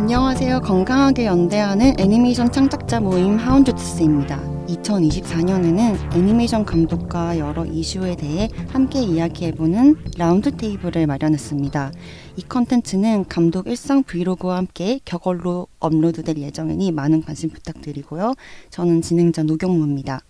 안녕하세요. 건강하게 연대하는 애니메이션 창작자 모임 하운드트스입니다. 2024년에는 애니메이션 감독과 여러 이슈에 대해 함께 이야기해보는 라운드 테이블을 마련했습니다. 이 컨텐츠는 감독 일상 브이로그와 함께 격언로 업로드될 예정이니 많은 관심 부탁드리고요. 저는 진행자 노경무입니다.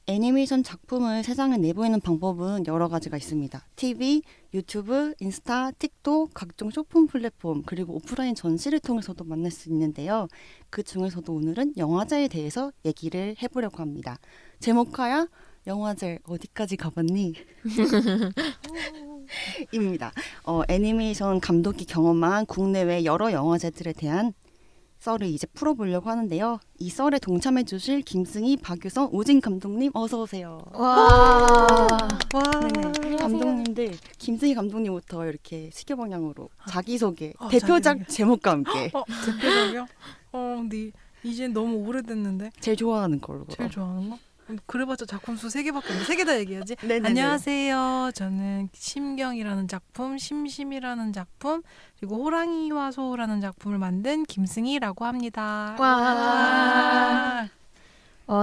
애니메이션 작품을 세상에 내보이는 방법은 여러 가지가 있습니다. TV, 유튜브, 인스타, 틱톡, 각종 쇼핑 플랫폼, 그리고 오프라인 전시를 통해서도 만날 수 있는데요. 그 중에서도 오늘은 영화제에 대해서 얘기를 해보려고 합니다. 제목하야 영화제 어디까지 가봤니? 입니다. 애니메이션 감독이 경험한 국내외 여러 영화제들에 대한 썰을 이제 풀어보려고 하는데요. 이 썰에 동참해 주실 김승희, 박유성, 오진 감독님 어서 오세요. 와. 네네. 감독님들 김승희 감독님부터 이렇게 시계 방향으로 자기소개, 대표작 제목과 함께. 대표작이요? 근데 이제 너무 오래됐는데. 제일 좋아하는 걸로. 제일 좋아하는 거? 그래봤자 작품 수 3개밖에 없는데 3개 다 얘기하지? 네네네. 안녕하세요. 저는 심경이라는 작품, 심심이라는 작품, 그리고 호랑이와 소라는 작품을 만든 김승희라고 합니다. 와.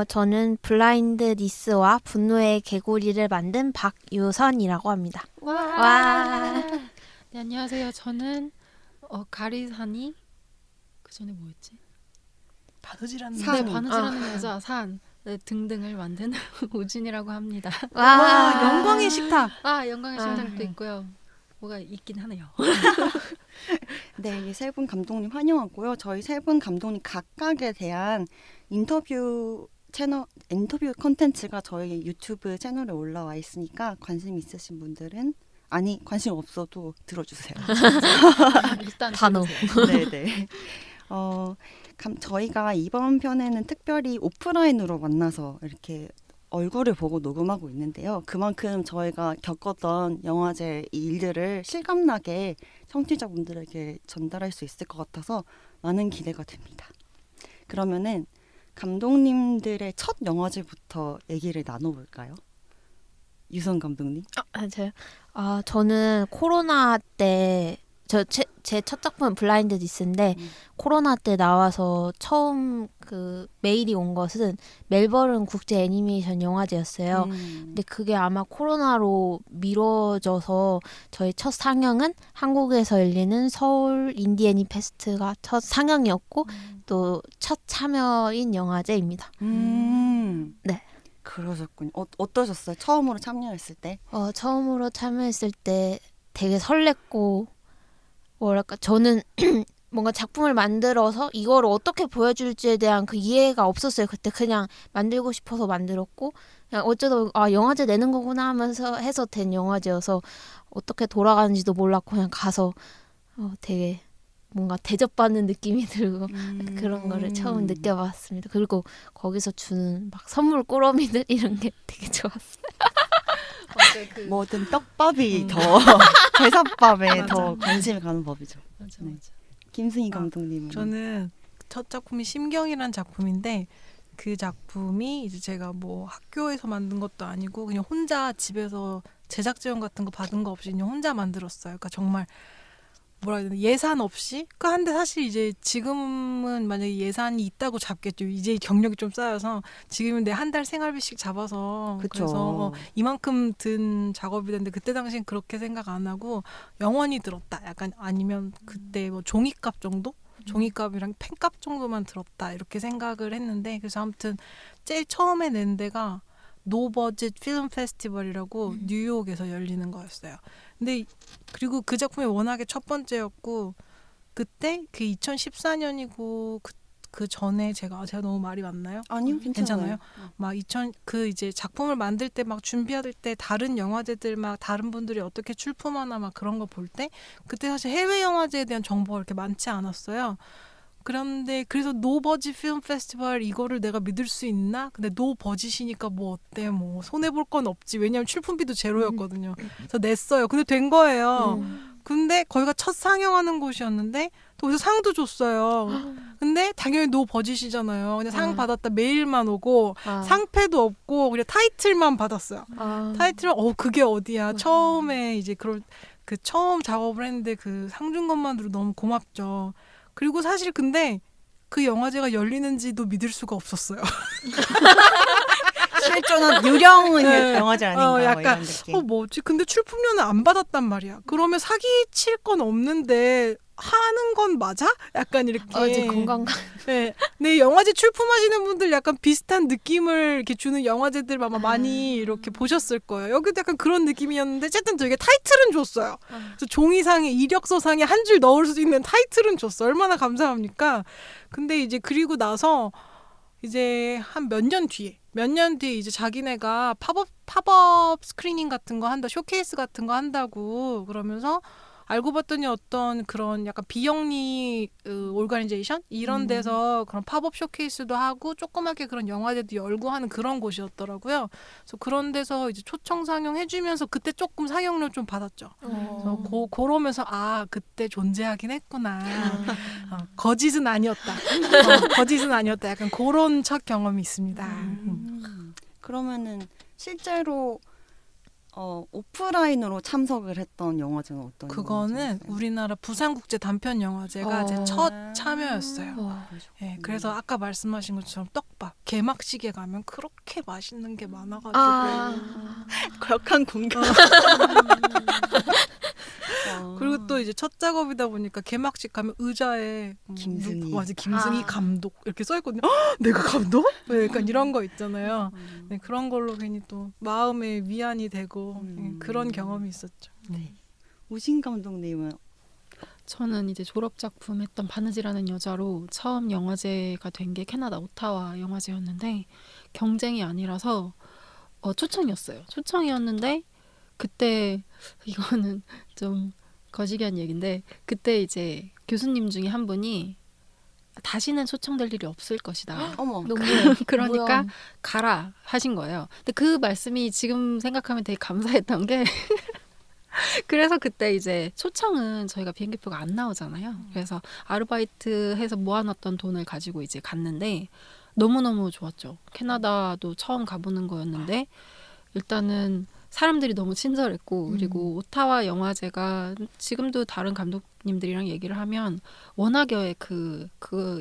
저는 블라인드 니스와 분노의 개구리를 만든 박유선이라고 합니다. 와. 네, 안녕하세요. 저는 가리산이 그 전에 뭐였지? 바느질하는 산. 네, 바느질하는 여자 산 등등을 만든 오진이라고 합니다. 와, 영광의 식탁. 영광의 심장도 네. 있고요. 뭐가 있긴 하네요. 네, 세 분 감독님 환영하고요. 저희 세 분 감독님 각각에 대한 인터뷰 컨텐츠가 저희 유튜브 채널에 올라와 있으니까 관심 있으신 분들은 관심 없어도 들어주세요. 일단 단어. 들으세요. 네네. 저희가 이번 편에는 특별히 오프라인으로 만나서 이렇게 얼굴을 보고 녹음하고 있는데요. 그만큼 저희가 겪었던 영화제 일들을 실감나게 청취자분들에게 전달할 수 있을 것 같아서 많은 기대가 됩니다. 그러면은 감독님들의 첫 영화제부터 얘기를 나눠볼까요? 유선 감독님. 저요? 저는 코로나 때 제 첫 작품은 블라인드 니스인데 코로나 때 나와서 처음 그 메일이 온 것은 멜버른 국제 애니메이션 영화제였어요. 근데 그게 아마 코로나로 미뤄져서 저희 첫 상영은 한국에서 열리는 서울 인디 애니 페스트가 첫 상영이었고 또 첫 참여인 영화제입니다. 네. 그러셨군요. 어떠셨어요? 처음으로 참여했을 때? 처음으로 참여했을 때 되게 설렜고 뭐랄까 저는 뭔가 작품을 만들어서 이걸 어떻게 보여줄지에 대한 그 이해가 없었어요. 그때 그냥 만들고 싶어서 만들었고 그냥 어쩌다 영화제 내는 거구나 하면서 해서 된 영화제여서 어떻게 돌아가는지도 몰랐고 그냥 가서 되게 뭔가 대접받는 느낌이 들고 그런 거를 처음 느껴봤습니다. 그리고 거기서 주는 막 선물 꾸러미들 이런 게 되게 좋았어요. 뭐든 떡밥이 더 제사밥에 더 관심이 가는 법이죠. 맞아. 김승희 감독님은 저는 첫 작품이 심경이라는 작품인데 그 작품이 이제 제가 뭐 학교에서 만든 것도 아니고 그냥 혼자 집에서 제작 지원 같은 거 받은 거 없이 그냥 혼자 만들었어요. 그러니까 정말 뭐라 해야 되나 예산 없이 한데 사실 이제 지금은 만약에 예산이 있다고 잡겠죠. 이제 경력이 좀 쌓여서 지금은 내 한 달 생활비씩 잡아서 그쵸. 그래서 이만큼 든 작업이 됐는데 그때 당시엔 그렇게 생각 안 하고 영원히 들었다. 약간 아니면 그때 뭐 종이값 정도? 종이값이랑 펜값 정도만 들었다 이렇게 생각을 했는데 그래서 아무튼 제일 처음에 낸 데가 노버짓 필름 페스티벌이라고 뉴욕에서 열리는 거였어요. 근데 그리고 그 작품이 워낙에 첫 번째였고 그때 그 2014년이고 그 전에 제가 너무 말이 많나요? 아니요, 괜찮아요. 막 이제 작품을 만들 때 막 준비할 때 다른 영화제들 막 다른 분들이 어떻게 출품하나 막 그런 거 볼 때 그때 사실 해외 영화제에 대한 정보가 그렇게 많지 않았어요. 그런데 그래서 노버짓 필름 페스티벌 이거를 내가 믿을 수 있나? 근데 노버짓이니까 뭐 어때? 뭐 손해볼 건 없지. 왜냐면 출품비도 제로였거든요. 그래서 냈어요. 근데 된 거예요. 근데 거기가 첫 상영하는 곳이었는데 또 거기서 상도 줬어요. 근데 당연히 노버짓이잖아요. 그냥 상 받았다 메일만 오고 상패도 없고 그냥 타이틀만 받았어요. 타이틀은 그게 어디야? 처음에 이제 그 처음 작업을 했는데 그 상 준 것만으로 너무 고맙죠. 그리고 사실 근데 그 영화제가 열리는지도 믿을 수가 없었어요. 실존한 유령 네. 영화제 아닌가 뭐 약간 이런 느낌. 뭐지? 근데 출품료는 안 받았단 말이야. 그러면 사기칠 건 없는데 하는 건 맞아? 약간 이렇게. 이제 건강 네. 네, 영화제 출품하시는 분들 약간 비슷한 느낌을 이렇게 주는 영화제들 아마 많이 이렇게 보셨을 거예요. 여기도 약간 그런 느낌이었는데 어쨌든 되게 타이틀은 줬어요. 그래서 종이상에 이력서상에 한 줄 넣을 수 있는 타이틀은 줬어. 얼마나 감사합니까? 근데 이제 그리고 나서 이제 한 몇 년 뒤에 이제 자기네가 팝업 스크리닝 같은 거 한다, 쇼케이스 같은 거 한다고 그러면서 알고 봤더니 어떤 그런 약간 비영리 오르가니제이션 이런 데서 그런 팝업 쇼케이스도 하고 조그맣게 그런 영화제도 열고 하는 그런 곳이었더라고요. 그래서 그런 데서 이제 초청 상영해주면서 그때 조금 상영료 좀 받았죠. 그래서 그러면서 그때 존재하긴 했구나. 거짓은 아니었다. 거짓은 아니었다. 약간 그런 첫 경험이 있습니다. 그러면은 실제로 오프라인으로 참석을 했던 영화제는 어떤 그거는 영화제였어요? 우리나라 부산국제 단편영화제가 제 첫 참여였어요. 네, 그래서 아까 말씀하신 것처럼 떡밥 개막식에 가면 그렇게 맛있는 게 많아가지고 격한 공격. 그리고 또 이제 첫 작업이다 보니까 개막식 가면 의자에 김승희. 맞아 김승희 아. 감독 이렇게 써있거든요. 헉, 내가 감독? 네, 약간 이런 거 있잖아요. 네, 그런 걸로 괜히 또 마음의 위안이 되고 네, 그런 경험이 있었죠. 우신 감독님은 저는 이제 졸업 작품 했던 바느질하는 여자로 처음 영화제가 된 게 캐나다 오타와 영화제였는데 경쟁이 아니라서 초청이었어요. 초청이었는데 그때 이거는 좀 거시기한 얘기인데 그때 이제 교수님 중에 한 분이 다시는 초청될 일이 없을 것이다. 어머 그러니까 가라 하신 거예요. 근데 그 말씀이 지금 생각하면 되게 감사했던 게 그래서 그때 이제 초청은 저희가 비행기표가 안 나오잖아요. 그래서 아르바이트 해서 모아놨던 돈을 가지고 이제 갔는데 너무너무 좋았죠. 캐나다도 처음 가보는 거였는데 일단은 사람들이 너무 친절했고 그리고 오타와 영화제가 지금도 다른 감독님들이랑 얘기를 하면 워낙에 그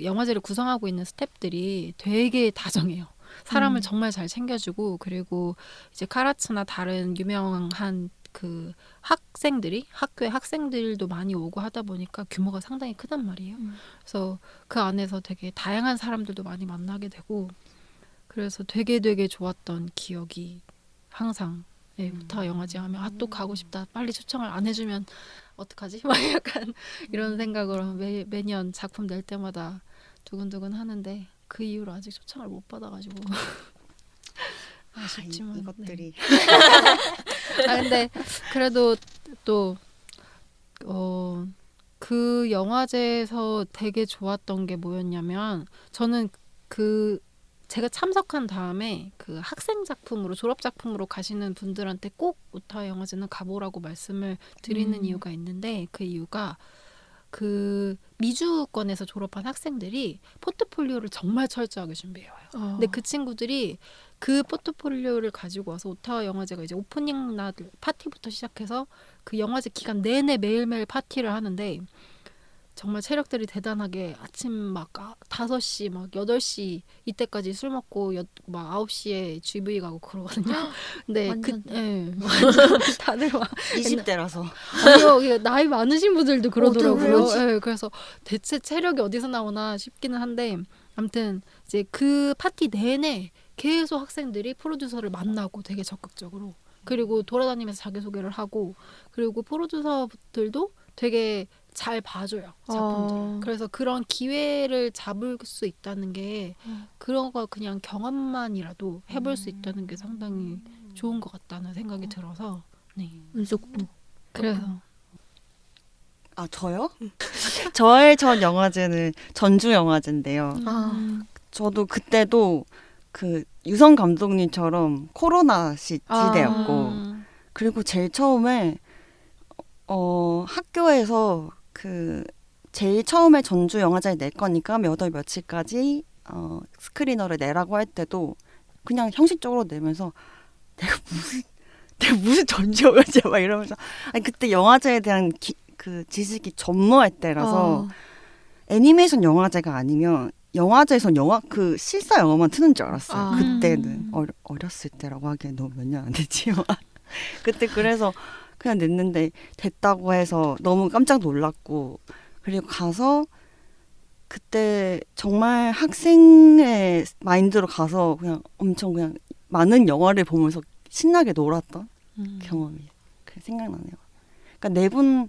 영화제를 구성하고 있는 스태프들이 되게 다정해요. 사람을 정말 잘 챙겨주고 그리고 이제 카라츠나 다른 유명한 그 학생들이 학교의 학생들도 많이 오고 하다 보니까 규모가 상당히 크단 말이에요. 그래서 그 안에서 되게 다양한 사람들도 많이 만나게 되고 그래서 되게 좋았던 기억이 항상 오타 영화제 하면 또 가고 싶다. 빨리 초청을 안 해주면 어떡하지? 막 약간 이런 생각으로 매년 작품 낼 때마다 두근두근 하는데 그 이후로 아직 초청을 못 받아가지고 아쉽지만 이것들이 근데 그래도 또 그 영화제에서 되게 좋았던 게 뭐였냐면 저는 제가 참석한 다음에 그 학생 작품으로 졸업 작품으로 가시는 분들한테 꼭 오타와 영화제는 가보라고 말씀을 드리는 이유가 있는데 그 이유가 그 미주권에서 졸업한 학생들이 포트폴리오를 정말 철저하게 준비해와요. 근데 그 친구들이 그 포트폴리오를 가지고 와서 오타와 영화제가 이제 오프닝 날 파티부터 시작해서 그 영화제 기간 내내 매일매일 파티를 하는데 정말 체력들이 대단하게 아침 막 5시 막 8시 이때까지 술 먹고 막 9시에 GV 가고 그러거든요. 근데 완전. 완전 다들 막 20대라서 아니요, 나이 많으신 분들도 그러더라고요. 그래요? 그래서 대체 체력이 어디서 나오나 싶기는 한데 아무튼 이제 그 파티 내내 계속 학생들이 프로듀서를 만나고 되게 적극적으로 그리고 돌아다니면서 자기소개를 하고 그리고 프로듀서들도 되게 잘 봐줘요 작품들. 그래서 그런 기회를 잡을 수 있다는 게 그런 거 그냥 경험만이라도 해볼 수 있다는 게 상당히 좋은 것 같다는 생각이 들어서 은숙도 그래서 저요? 저의 첫 영화제는 전주 영화제인데요. 저도 그때도 그 유성 감독님처럼 코로나 시대였고 그리고 제일 처음에 학교에서 그 제일 처음에 전주 영화제를 낼 거니까 몇 월 며칠까지 스크리너를 내라고 할 때도 그냥 형식적으로 내면서 내가 무슨 내가 무슨 전지영화제야 막 이러면서 아니 그때 영화제에 대한 그 지식이 전무할 때라서 애니메이션 영화제가 아니면 영화제에선 그 실사 영화만 트는 줄 알았어요. 그때는 어렸을 때라고 하기엔 너무 몇 년 안 됐지만 그때 그래서 그냥 냈는데 됐다고 해서 너무 깜짝 놀랐고 그리고 가서 그때 정말 학생의 마인드로 가서 그냥 엄청 그냥 많은 영화를 보면서 신나게 놀았던 경험이 생각나네요. 그러니까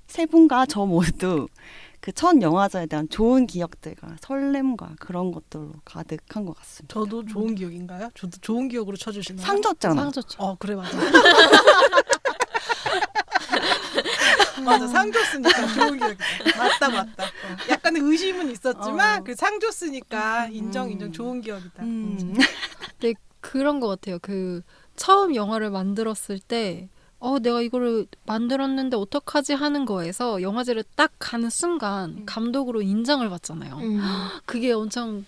세 분과 저 모두 그 첫 영화제에 대한 좋은 기억들과 설렘과 그런 것들로 가득한 것 같습니다. 저도 좋은 기억인가요? 저도 좋은 기억으로 쳐주시나요? 상 줬잖아. 상 줬죠. 그래 맞아. 맞아 상 줬으니까 좋은 기억이다. 맞다. 약간의 의심은 있었지만 그 상 줬으니까 인정 좋은 기억이다. 근데 그런 것 같아요. 그 처음 영화를 만들었을 때 내가 이거를 만들었는데 어떡하지 하는 거에서 영화제를 딱 가는 순간 감독으로 인정을 받잖아요. 그게 엄청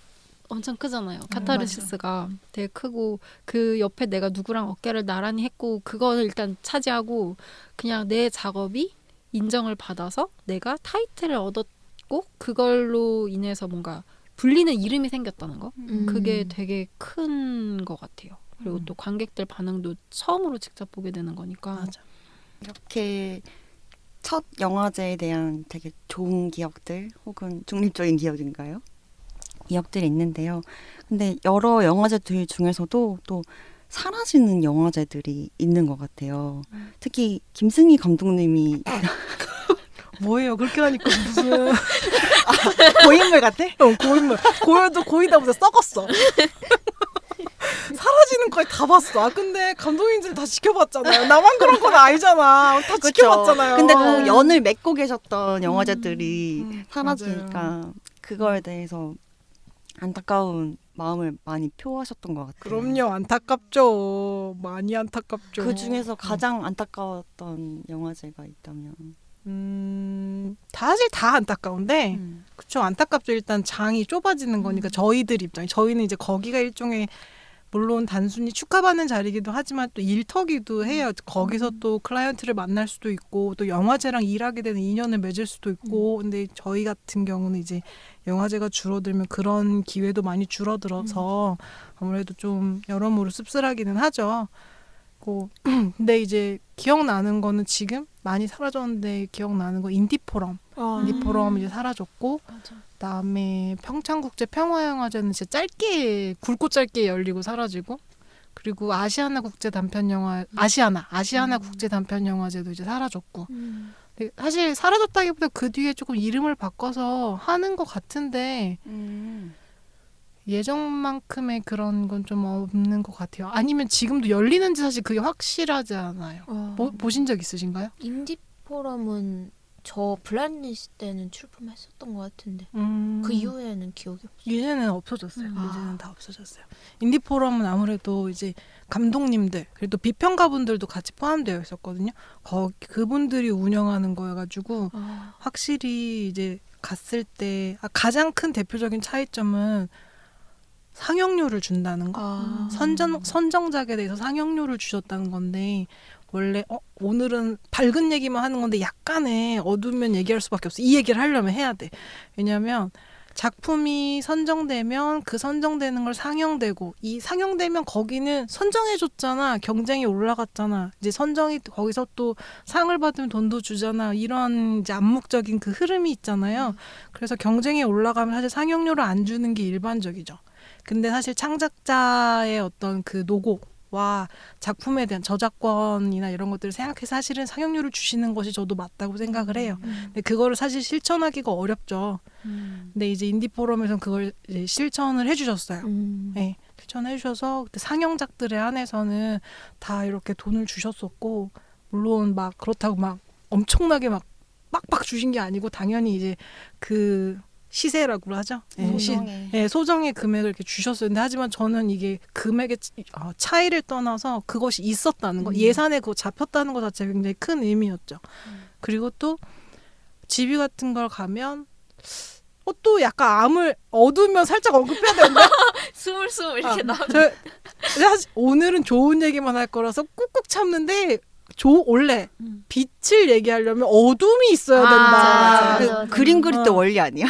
크잖아요. 카타르시스가 되게 크고 그 옆에 내가 누구랑 어깨를 나란히 했고 그거를 일단 차지하고 그냥 내 작업이 인정을 받아서 내가 타이틀을 얻었고 그걸로 인해서 뭔가 불리는 이름이 생겼다는 거. 그게 되게 큰 것 같아요. 그리고 또 관객들 반응도 처음으로 직접 보게 되는 거니까. 맞아. 이렇게 첫 영화제에 대한 되게 좋은 기억들 혹은 중립적인 기억인가요? 기억들이 있는데요. 근데 여러 영화제들 중에서도 또 사라지는 영화제들이 있는 것 같아요. 특히 김승희 감독님이 뭐예요? 그렇게 하니까 무슨 고인물 같아? 고인물. 고여도 고이다 보다 썩었어. 사라지는 거에 다 봤어. 근데 감독님들 다 지켜봤잖아요. 나만 그런 건 아니잖아. 다 그쵸. 지켜봤잖아요. 근데 또 연을 맺고 계셨던 영화제들이 사라지니까 맞아요. 그거에 대해서 안타까운 마음을 많이 표하셨던 것 같아요. 그럼요. 안타깝죠. 많이 안타깝죠. 그 중에서 가장 안타까웠던 영화제가 있다면 사실 다 안타까운데 그쵸. 안타깝죠. 일단 장이 좁아지는 거니까 저희들 입장에 저희는 이제 거기가 일종의 물론 단순히 축하받는 자리이기도 하지만 또 일터기도 해요. 거기서 또 클라이언트를 만날 수도 있고 또 영화제랑 일하게 되는 인연을 맺을 수도 있고 근데 저희 같은 경우는 이제 영화제가 줄어들면 그런 기회도 많이 줄어들어서 아무래도 좀 여러모로 씁쓸하기는 하죠. 근데 이제 기억나는 거는 지금 많이 사라졌는데 기억나는 거 인디포럼. 인디포럼 이제 사라졌고 그다음에 평창국제 평화영화제는 진짜 짧게 굵고 짧게 열리고 사라지고 그리고 아시아나 국제 단편 영화 아시아나 국제 단편 영화제도 이제 사라졌고 근데 사실 사라졌다기보다 그 뒤에 조금 이름을 바꿔서 하는 것 같은데 예전만큼의 그런 건 좀 없는 것 같아요. 아니면 지금도 열리는지 사실 그게 확실하지 않아요. 보신 적 있으신가요? 인디 포럼은 저 블라인리스트 때는 출품했었던 것 같은데 그 이후에는 기억이 없어요. 이제는 없어졌어요. 이제는 다 없어졌어요. 인디포럼은 아무래도 이제 감독님들 그리고 비평가분들도 같이 포함되어 있었거든요. 그분들이 운영하는 거여가지고 확실히 이제 갔을 때 가장 큰 대표적인 차이점은 상영료를 준다는 거. 선정작에 대해서 상영료를 주셨다는 건데 원래 오늘은 밝은 얘기만 하는 건데 약간의 어두우면 얘기할 수밖에 없어. 이 얘기를 하려면 해야 돼. 왜냐하면 작품이 선정되면 그 선정되는 걸 상영되고 이 상영되면 거기는 선정해줬잖아. 경쟁이 올라갔잖아. 이제 선정이 거기서 또 상을 받으면 돈도 주잖아. 이런 이제 암묵적인 그 흐름이 있잖아요. 그래서 경쟁이 올라가면 사실 상영료를 안 주는 게 일반적이죠. 근데 사실 창작자의 어떤 그 노고와 작품에 대한 저작권이나 이런 것들을 생각해서 사실은 상영료를 주시는 것이 저도 맞다고 생각을 해요. 근데 그거를 사실 실천하기가 어렵죠. 근데 이제 인디포럼에서는 그걸 이제 실천을 해주셨어요. 네, 실천해 주셔서 그때 상영작들에 한해서는 다 이렇게 돈을 주셨었고 물론 막 그렇다고 막 엄청나게 막 빡빡 주신 게 아니고 당연히 이제 그 시세라고 하죠. 소정의 금액을 이렇게 주셨어요. 근데 하지만 저는 이게 금액의 차이를 떠나서 그것이 있었다는 거, 예산에 그거 잡혔다는 것 자체가 굉장히 큰 의미였죠. 그리고 또 집이 같은 걸 가면 또 약간 어두우면 살짝 언급해야 되는데 스물스물 이렇게 나오죠. 사실 오늘은 좋은 얘기만 할 거라서 꾹꾹 참는데 원래 빛을 얘기하려면 어둠이 있어야 된다. 맞아. 그림 그릴 때 원리 아니야?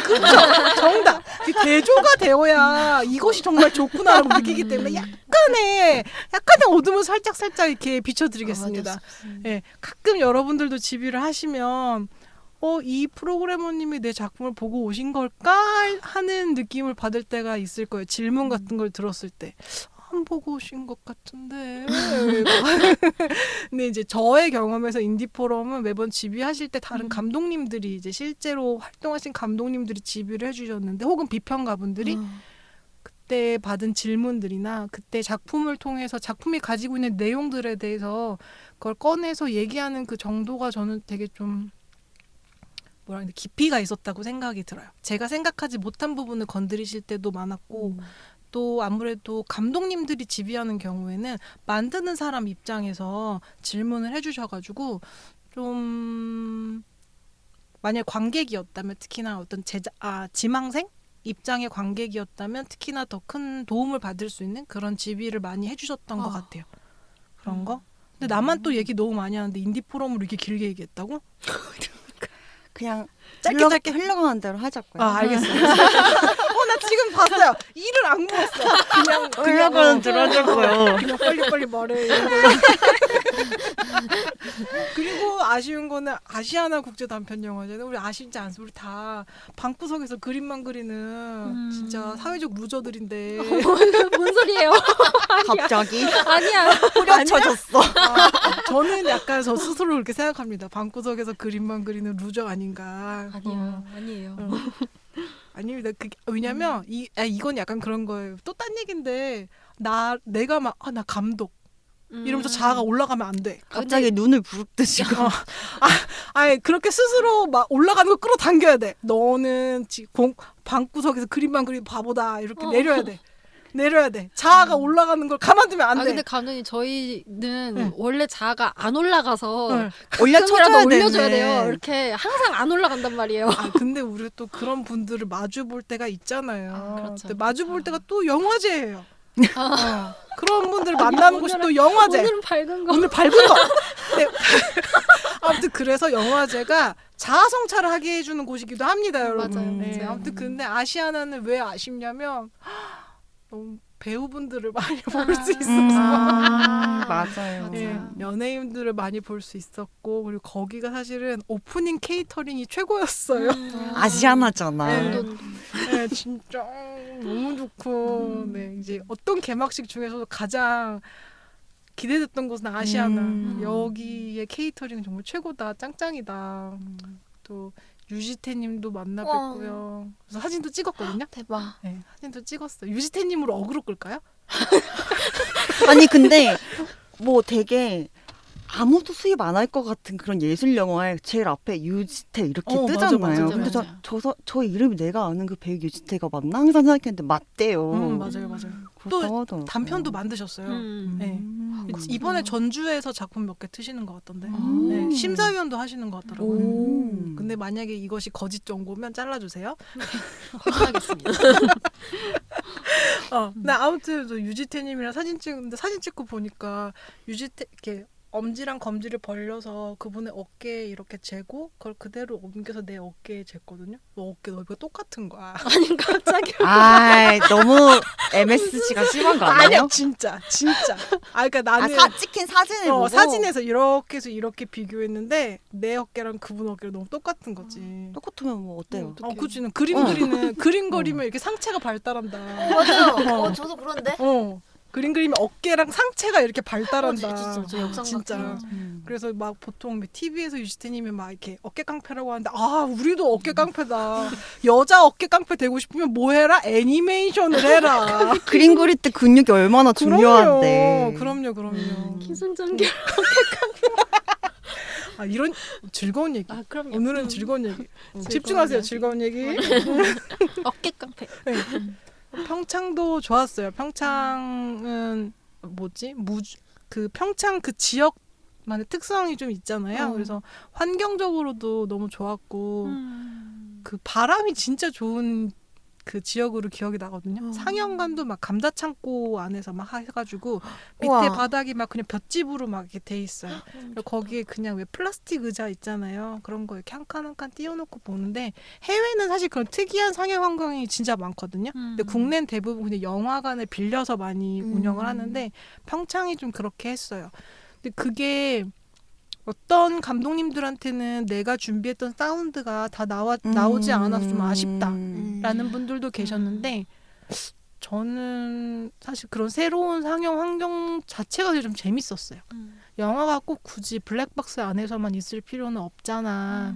정답. 그 대조가 되어야 이것이 정말 좋구나라고 느끼기 때문에 약간의 어둠을 살짝 이렇게 비춰드리겠습니다. 예, 가끔 여러분들도 집일을 하시면 이 프로그래머님이 내 작품을 보고 오신 걸까 하는 느낌을 받을 때가 있을 거예요. 질문 같은 걸 들었을 때. 안 보고 오신 것 같은데. 근데 이제 저의 경험에서 인디포럼은 매번 집의하실 때 다른 감독님들이 이제 실제로 활동하신 감독님들이 집의를 해주셨는데 혹은 비평가분들이 그때 받은 질문들이나 그때 작품을 통해서 작품이 가지고 있는 내용들에 대해서 그걸 꺼내서 얘기하는 그 정도가 저는 되게 좀 뭐라 그러나 깊이가 있었다고 생각이 들어요. 제가 생각하지 못한 부분을 건드리실 때도 많았고 또 아무래도 감독님들이 지휘하는 경우에는 만드는 사람 입장에서 질문을 해주셔가지고 좀 만약 관객이었다면 특히나 어떤 지망생 입장의 관객이었다면 특히나 더 큰 도움을 받을 수 있는 그런 지휘를 많이 해주셨던 것 같아요. 그런 거? 근데 나만 또 얘기 너무 많이 하는데 인디 포럼으로 이렇게 길게 얘기했다고? 그냥 짧게 흘러가는 대로 하자고요. 알겠어요. 나 지금 봤어요. 이를 안 물었어. 흘러가는 대로 하자고요. 그냥 빨리 말해. 그리고 아쉬운 거는 아시아나 국제 단편 영화제는 우리 아쉽지 않습니다. 우리 다 방구석에서 그림만 그리는 진짜 사회적 루저들인데. 뭔 소리예요? 갑자기 아니야. 뿌려쳐졌어. 저는 약간 저 스스로 그렇게 생각합니다. 방구석에서 그림만 그리는 루저 아닌가. 아니에요. 아닙니다. 왜냐면 이건 약간 그런 거예요. 또 딴 얘긴데 내가 막 나 감독 이러면서 자아가 올라가면 안 돼. 갑자기 눈을 부릅뜨시 그렇게 스스로 막 올라가는 거 끌어당겨야 돼. 너는 방구석에서 그림만 그리는 바보다. 이렇게 내려야 돼. 자아가 올라가는 걸 가만두면 안 돼. 근데 감독님 저희는 원래 자아가 안 올라가서 올려쳐줘야 올려줘야 돼요. 이렇게 항상 안 올라간단 말이에요. 근데 우리 또 그런 분들을 마주 볼 때가 있잖아요. 그렇죠. 근데 마주 볼 때가 또 영화제예요. 그런 분들 만나는 곳이 또 영화제. 오늘은 밝은 거. 오늘 밝은 거. 네. 아무튼 그래서 영화제가 자아 성찰을 하게 해주는 곳이기도 합니다, 여러분. 맞아요. 네. 아무튼 근데 아시아나는 왜 아쉽냐면 너무 배우분들을 많이 볼 수 있어서 맞아요. 네, 연예인들을 많이 볼 수 있었고 그리고 거기가 사실은 오프닝 케이터링이 최고였어요. 아시아나잖아. 네, 진짜 너무 좋고 네, 이제 어떤 개막식 중에서도 가장 기대됐던 곳은 아시아나. 여기의 케이터링은 정말 최고다. 짱짱이다. 또 유지태님도 만나 뵙고요. 그래서 사진도 찍었거든요. 대박. 네, 사진도 찍었어요. 유지태님으로 어그로 끌까요? 아니 근데 뭐 되게 아무도 수입 안 할 것 같은 그런 예술 영화에 제일 앞에 유지태 이렇게 뜨잖아요. 맞아. 근데 저 이름이 내가 아는 그 배우 유지태가 맞나 항상 생각했는데 맞대요. 맞아요. 또 또 단편도 만드셨어요. 네. 이번에 전주에서 작품 몇 개 트시는 것 같던데. 네, 심사위원도 하시는 것 같더라고요. 근데 만약에 이것이 거짓 정보면 잘라주세요. 확인하겠습니다. 근데 아무튼 저 유지태님이랑 사진 찍고 보니까 유지태 이렇게 엄지랑 검지를 벌려서 그분의 어깨에 이렇게 재고 그걸 그대로 옮겨서 내 어깨에 쟀거든요. 어깨 넓이가 똑같은 거야. 아니 갑자기. 너무 MSG가 심한 거 아니에요? 아니야 진짜. 그러니까 나는 찍힌 사진을 보고 사진에서 이렇게 해서 이렇게 비교했는데 내 어깨랑 그분 어깨랑 너무 똑같은 거지. 똑같으면 뭐 어때요? 그치. 그림 그리면 이렇게 상체가 발달한다. 맞아요. 저도 그런데. 그림 그리면 어깨랑 상체가 이렇게 발달한다. 진짜 저 역삼각. 진짜. 그래서 막 보통 TV에서 유지태님이 막 이렇게 어깨 깡패라고 하는데 우리도 어깨 깡패다. 여자 어깨 깡패 되고 싶으면 뭐 해라? 애니메이션을 해라. 그림 그릴 때 근육이 얼마나 중요한데. 그럼요. 기승전결. 이런 즐거운 얘기. 그럼요. 오늘은 즐거운 얘기. 집중하세요. 즐거운 얘기. 어깨 깡패. 네. 평창도 좋았어요. 평창은 평창 그 지역만의 특성이 좀 있잖아요. 그래서 환경적으로도 너무 좋았고 그 바람이 진짜 좋은 그 지역으로 기억이 나거든요. 상영관도 막 감자창고 안에서 막 해가지고 밑에 우와. 바닥이 막 그냥 볏짚으로 막 이렇게 돼 있어요. 그리고 거기에 그냥 왜 플라스틱 의자 있잖아요. 그런 거 이렇게 한 칸 한 칸 띄워놓고 보는데 해외는 사실 그런 특이한 상영 환경이 진짜 많거든요. 근데 국내는 대부분 그냥 영화관을 빌려서 많이 운영을 하는데 평창이 좀 그렇게 했어요. 근데 그게 어떤 감독님들한테는 내가 준비했던 사운드가 다 나오지 않아서 좀 아쉽다라는 분들도 계셨는데 저는 사실 그런 새로운 상영 환경 자체가 좀 재밌었어요. 영화가 꼭 굳이 블랙박스 안에서만 있을 필요는 없잖아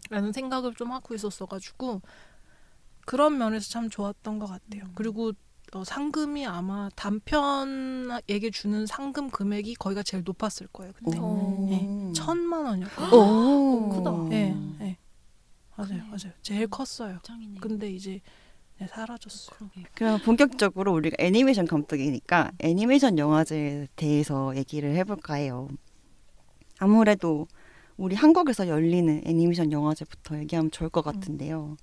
라는 생각을 좀 하고 있었어가지고 그런 면에서 참 좋았던 것 같아요. 그리고 상금이 아마 단편에게 주는 상금 금액이 거기가 제일 높았을 거예요. 그때 오. 네, 1,000만 원이었거든요. 오. 크다. 네, 네. 맞아요. 제일 컸어요. 짱이네. 근데 이제 사라졌어요. 그러게. 그럼 본격적으로 우리가 애니메이션 감독이니까 애니메이션 영화제에 대해서 얘기를 해볼까 해요. 아무래도 우리 한국에서 열리는 애니메이션 영화제부터 얘기하면 좋을 것 같은데요.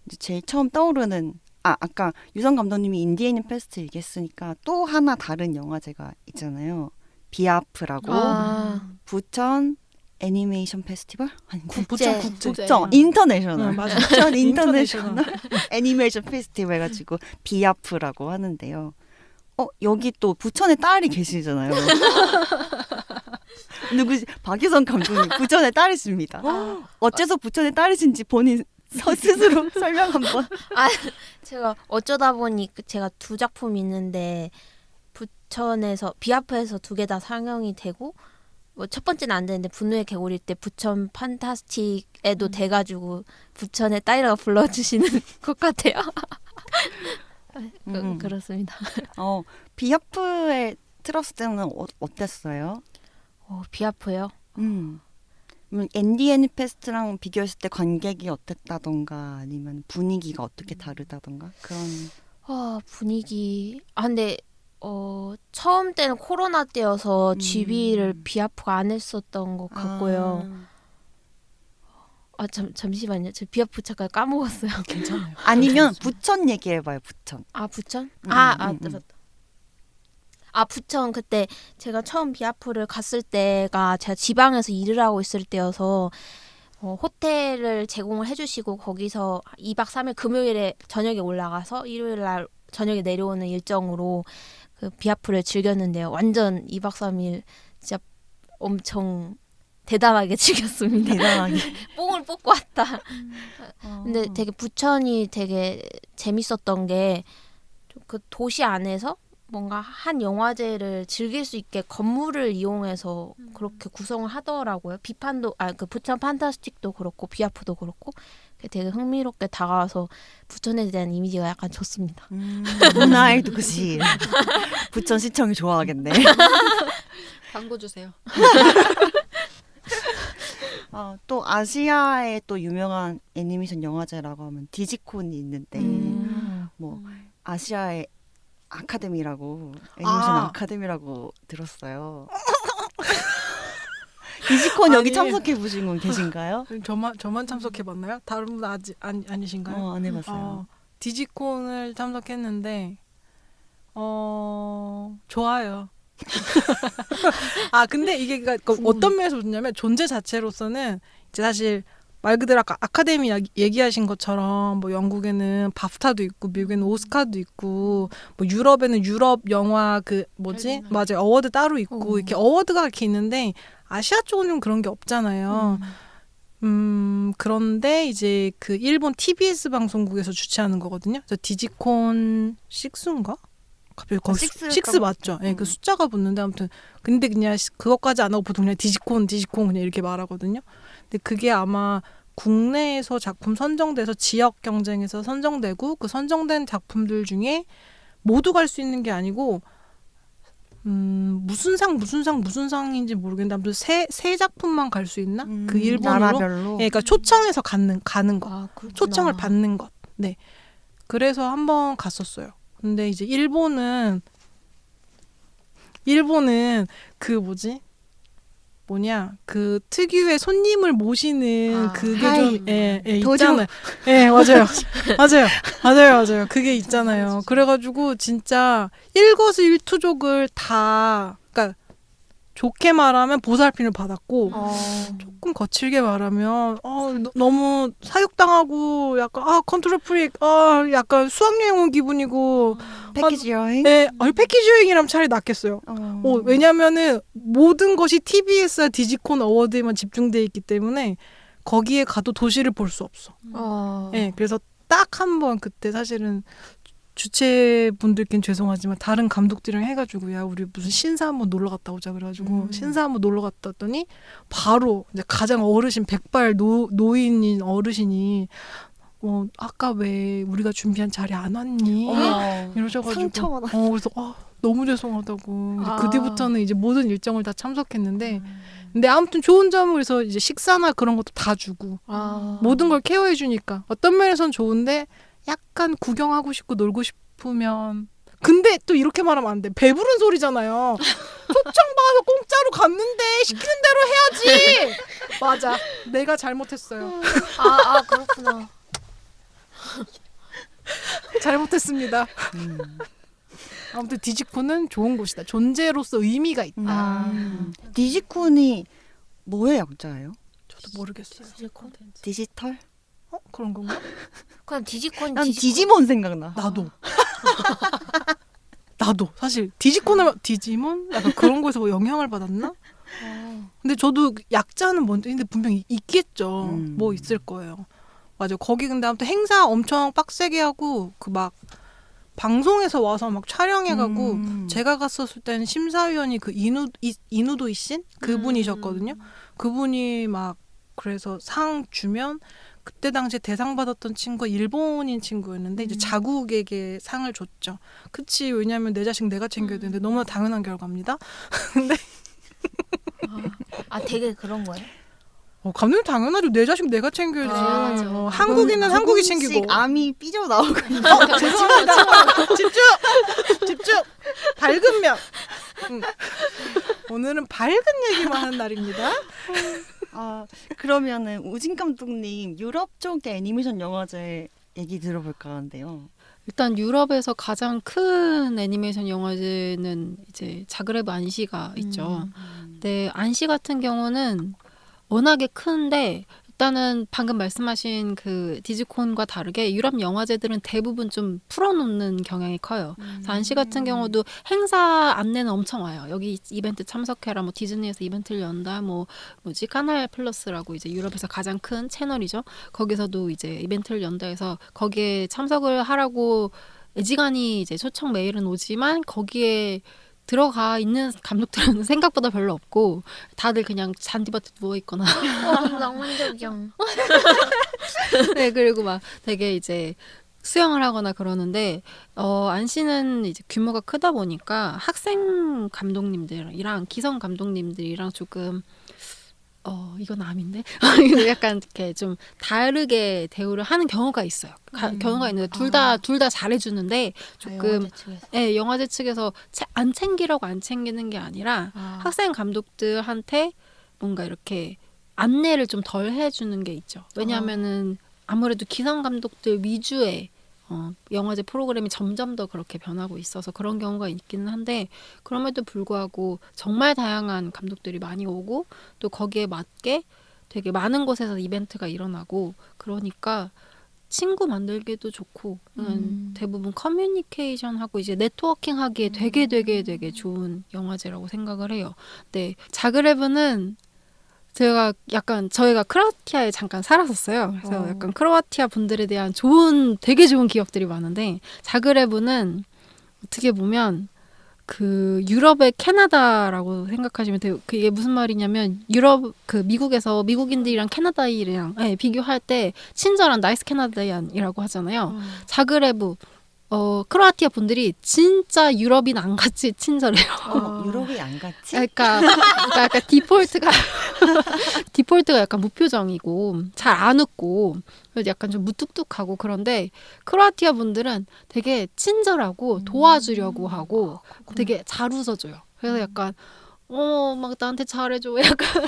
이제 제일 처음 떠오르는 아까 유성 감독님이 인디애니 페스트 얘기했으니까 또 하나 다른 영화제가 있잖아요. 비아프라고 부천 애니메이션 페스티벌? 아니 부천 국제. 부천 인터내셔널 맞아. 부천 인터내셔널 애니메이션 페스티벌 해가지고 비아프라고 하는데요. 여기 또 부천에 딸이 계시잖아요. 누구지? 박유성 감독님 부천에 딸이십니다. 어째서 부천에 딸이신지 본인 스스로 설명 한번. 제가 어쩌다 보니 제가 두 작품 있는데 부천에서 비아프에서 두 개 다 상영이 되고 뭐 첫 번째는 안 되는데 분노의 개구리 때 부천 판타스틱에도 돼가지고 부천의 딸이라고 불러주시는 것 같아요. 그렇습니다. 비아프에 틀었을 때는 어땠어요? 비아프요? NDN 페스트랑 비교했을 때 관객이 어땠다던가 아니면 분위기가 어떻게 다르다던가 그런. 분위기. 근데 처음 때는 코로나 때여서 GB를 비아프가 안 했었던 것 같고요. 잠시만요. 저 비아프 잠깐 까먹었어요. 괜찮아요. 아니면 부천 얘기해봐요. 부천. 부천? 맞다. 부천 그때 제가 처음 비아프를 갔을 때가 제가 지방에서 일을 하고 있을 때여서 호텔을 제공을 해주시고 거기서 2박 3일 금요일에 저녁에 올라가서 일요일 날 저녁에 내려오는 일정으로 그 비아프를 즐겼는데요. 완전 2박 3일 진짜 엄청 대단하게 즐겼습니다. 대단하게. 뽕을 뽑고 왔다. 근데 되게 부천이 되게 재밌었던 게 그 도시 안에서 뭔가 한 영화제를 즐길 수 있게 건물을 이용해서 그렇게 구성을 하더라고요. 비판도 그 부천 판타스틱도 그렇고 비아프도 그렇고 되게 흥미롭게 다가와서 부천에 대한 이미지가 약간 좋습니다. 문화의 도시. 부천 시청이 좋아하겠네. 광고 주세요. 또 아시아의 또 유명한 애니메이션 영화제라고 하면 디지콘이 있는데 뭐 아시아의 아카데미라고 애니메이션 아카데미라고 들었어요. 디지콘 여기 참석해 보신 분 계신가요? 저만 참석해봤나요? 다른 분 아직 아니신가요? 안 해봤어요. 디지콘을 참석했는데 좋아요. 근데 이게 그러니까 어떤 면에서 좋냐면 존재 자체로서는 이제 사실 말 그대로 아까 아카데미 얘기하신 것처럼 뭐 영국에는 바프타도 있고 미국에는 오스카도 있고 뭐 유럽에는 유럽 영화 맞아요 어워드 따로 있고 이렇게 어워드가 이렇게 있는데 아시아 쪽은 좀 그런 게 없잖아요. 그런데 이제 그 일본 TBS 방송국에서 주최하는 거거든요. 그래서 디지콘 6인가? 갑자기 거기 6 맞죠? 네, 그 숫자가 붙는데 아무튼 근데 그냥 그것까지 안 하고 보통 그냥 디지콘 그냥 이렇게 말하거든요. 근데 그게 아마 국내에서 작품 선정돼서 지역 경쟁에서 선정되고 그 선정된 작품들 중에 모두 갈 수 있는 게 아니고 무슨 상인지 모르겠는데 아무튼 세 작품만 갈 수 있나? 그 일본으로. 나라별로. 네, 그러니까 초청해서 가는 거. 그렇구나. 초청을 받는 것. 네. 그래서 한번 갔었어요. 근데 이제 일본은 그 그 특유의 손님을 모시는 아, 그게 하이. 좀 도저. 있잖아요. 예, 맞아요. 맞아요. 그게 있잖아요. 그래가지고 진짜 일거수일투족을 다, 그러니까 좋게 말하면 보살핌을 받았고 조금 거칠게 말하면 너무 사육당하고 약간 컨트롤 프릭 약간 수학여행 온 기분이고 패키지 여행. 네, 패키지 여행이라면 차라리 낫겠어요. 왜냐면은 모든 것이 TBS 디지콘 어워드에만 집중돼 있기 때문에 거기에 가도 도시를 볼 수 없어. 네, 그래서 딱 한 번 그때 사실은 주최분들께는 죄송하지만 다른 감독들이랑 해가지고 야 우리 무슨 신사 한번 놀러 갔다 오자 그래가지고 신사 한번 놀러 갔다 왔더니 바로 이제 가장 어르신 백발 노인인 어르신이 아까 왜 우리가 준비한 자리 안 왔니? 이러셔가지고 상처받아. 그래서 너무 죄송하다고 이제 그 뒤부터는 이제 모든 일정을 다 참석했는데 근데 아무튼 좋은 점은 그래서 이제 식사나 그런 것도 다 주고 모든 걸 케어해 주니까 어떤 면에선 좋은데 약간 구경하고 싶고 놀고 싶으면 근데 또 이렇게 말하면 안 돼. 배부른 소리잖아요. 초청받아서 공짜로 갔는데 시키는 대로 해야지. 맞아. 내가 잘못했어요. 그렇구나. 잘못했습니다. 아무튼 디지콘은 좋은 곳이다. 존재로서 의미가 있다. 디지콘이 뭐의 약자예요? 저도 모르겠어요. 디지털? 그런 건가? 그냥 디지콘. 난 디지몬 생각나. 나도 사실 디지콘을 디지몬 약간 그런 거에서 뭐 영향을 받았나? 근데 저도 약자는 뭔지 근데 분명히 있겠죠. 뭐 있을 거예요. 맞아. 거기 근데 아무튼 행사 엄청 빡세게 하고 그 막 방송에서 와서 막 촬영해가고 제가 갔었을 때는 심사위원이 그 이누도 이신 그분이셨거든요. 그분이 막 그래서 상 주면 그때 당시에 대상 받았던 친구가 일본인 친구였는데 이제 자국에게 상을 줬죠. 그치 왜냐하면 내 자식 내가 챙겨야 되는데 너무나 당연한 결과입니다. 근데 되게 그런 거예요? 감독님 당연하죠. 내 자식 내가 챙겨야지. 맞아. 한국인은 한국이 챙기고. 암이 삐져나오고 죄송합니다. 집중. 밝은 면. 오늘은 밝은 얘기만 하는 날입니다. 그러면은 우진 감독님 유럽 쪽의 애니메이션 영화제 얘기 들어볼까 하는데요. 일단 유럽에서 가장 큰 애니메이션 영화제는 이제 자그레브 안시가 있죠. 근데 안시 같은 경우는 워낙에 큰데 일단은 방금 말씀하신 그 디지콘과 다르게 유럽 영화제들은 대부분 좀 풀어놓는 경향이 커요. 그래서 안시 같은 경우도 행사 안내는 엄청 와요. 여기 이벤트 참석해라. 뭐 디즈니에서 이벤트를 연다. 뭐지 카날 플러스라고 이제 유럽에서 가장 큰 채널이죠. 거기서도 이제 이벤트를 연다 해서 거기에 참석을 하라고 애지간히 이제 초청 메일은 오지만 거기에 들어가 있는 감독들은 생각보다 별로 없고 다들 그냥 잔디밭에 누워 있거나 낭만적이야. 네, 그리고 막 되게 이제 수영을 하거나 그러는데 안시는 이제 규모가 크다 보니까 학생 감독님들이랑 기성 감독님들이랑 조금 이건 암인데 약간 이렇게 좀 다르게 대우를 하는 경우가 있어요. 경우가 있는데 둘 다 잘해주는데 조금 영화제 측에서 안 챙기라고 안 챙기는 게 아니라 학생 감독들한테 뭔가 이렇게 안내를 좀 덜 해주는 게 있죠. 왜냐하면은 아무래도 기성 감독들 위주의 영화제 프로그램이 점점 더 그렇게 변하고 있어서 그런 경우가 있기는 한데 그럼에도 불구하고 정말 다양한 감독들이 많이 오고 또 거기에 맞게 되게 많은 곳에서 이벤트가 일어나고 그러니까 친구 만들기도 좋고 대부분 커뮤니케이션하고 이제 네트워킹하기에 되게 좋은 영화제라고 생각을 해요. 네, 자그레브는 저희가 크로아티아에 잠깐 살았었어요. 그래서 약간 크로아티아 분들에 대한 되게 좋은 기억들이 많은데 자그레브는 어떻게 보면 그 유럽의 캐나다라고 생각하시면 돼요. 그게 무슨 말이냐면 미국에서 미국인들이랑 캐나다인이랑 비교할 때 친절한 나이스 캐나다인이라고 하잖아요. 자그레브 크로아티아 분들이 진짜 유럽인 안 같이 친절해요. 유럽이 안 같이? 그러니까 약간 디폴트가 약간 무표정이고 잘 안 웃고 약간 좀 무뚝뚝하고 그런데 크로아티아 분들은 되게 친절하고 도와주려고 하고 되게 잘 웃어줘요. 그래서 약간 막 나한테 잘해줘 약간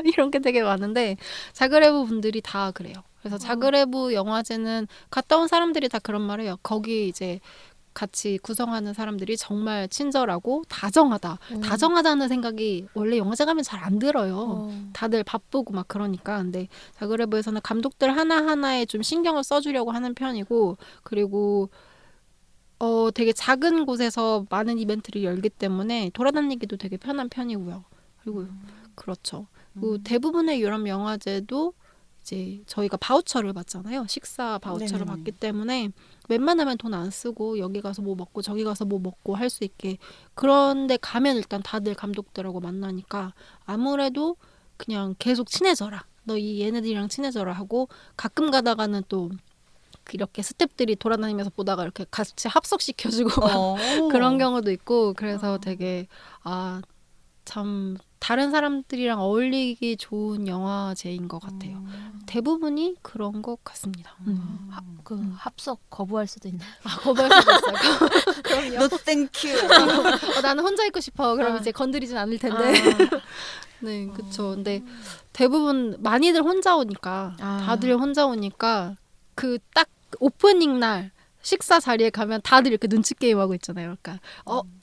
이런 게 되게 많은데 자그레브 분들이 다 그래요. 그래서 자그레브 영화제는 갔다 온 사람들이 다 그런 말해요. 거기 이제 같이 구성하는 사람들이 정말 친절하고 다정하다. 다정하다는 생각이 원래 영화제 가면 잘 안 들어요. 다들 바쁘고 막 그러니까. 근데 자그레브에서는 감독들 하나하나에 좀 신경을 써주려고 하는 편이고, 그리고 되게 작은 곳에서 많은 이벤트를 열기 때문에 돌아다니기도 되게 편한 편이고요. 그리고 그렇죠. 그리고 대부분의 유럽 영화제도 이제 저희가 바우처를 받잖아요. 식사 바우처를 네네. 받기 때문에 웬만하면 돈 안 쓰고 여기 가서 뭐 먹고 저기 가서 뭐 먹고 할 수 있게, 그런데 가면 일단 다들 감독들하고 만나니까 아무래도 그냥 계속 친해져라. 너 이 얘네들이랑 친해져라 하고, 가끔 가다가는 또 이렇게 스태프들이 돌아다니면서 보다가 이렇게 같이 합석시켜주고 그런 경우도 있고, 그래서 되게 참 다른 사람들이랑 어울리기 좋은 영화제인 것 같아요. 대부분이 그런 것 같습니다. 그 합석 거부할 수도 있나요? 거부할 수도 있어요. 그럼요. No thank you. 나는 혼자 있고 싶어. 그럼 이제 건드리진 않을 텐데. 네, 그렇죠. 근데 대부분 많이들 혼자 오니까, 다들 혼자 오니까 그 딱 오프닝 날 식사 자리에 가면 다들 이렇게 눈치 게임 하고 있잖아요. 그러니까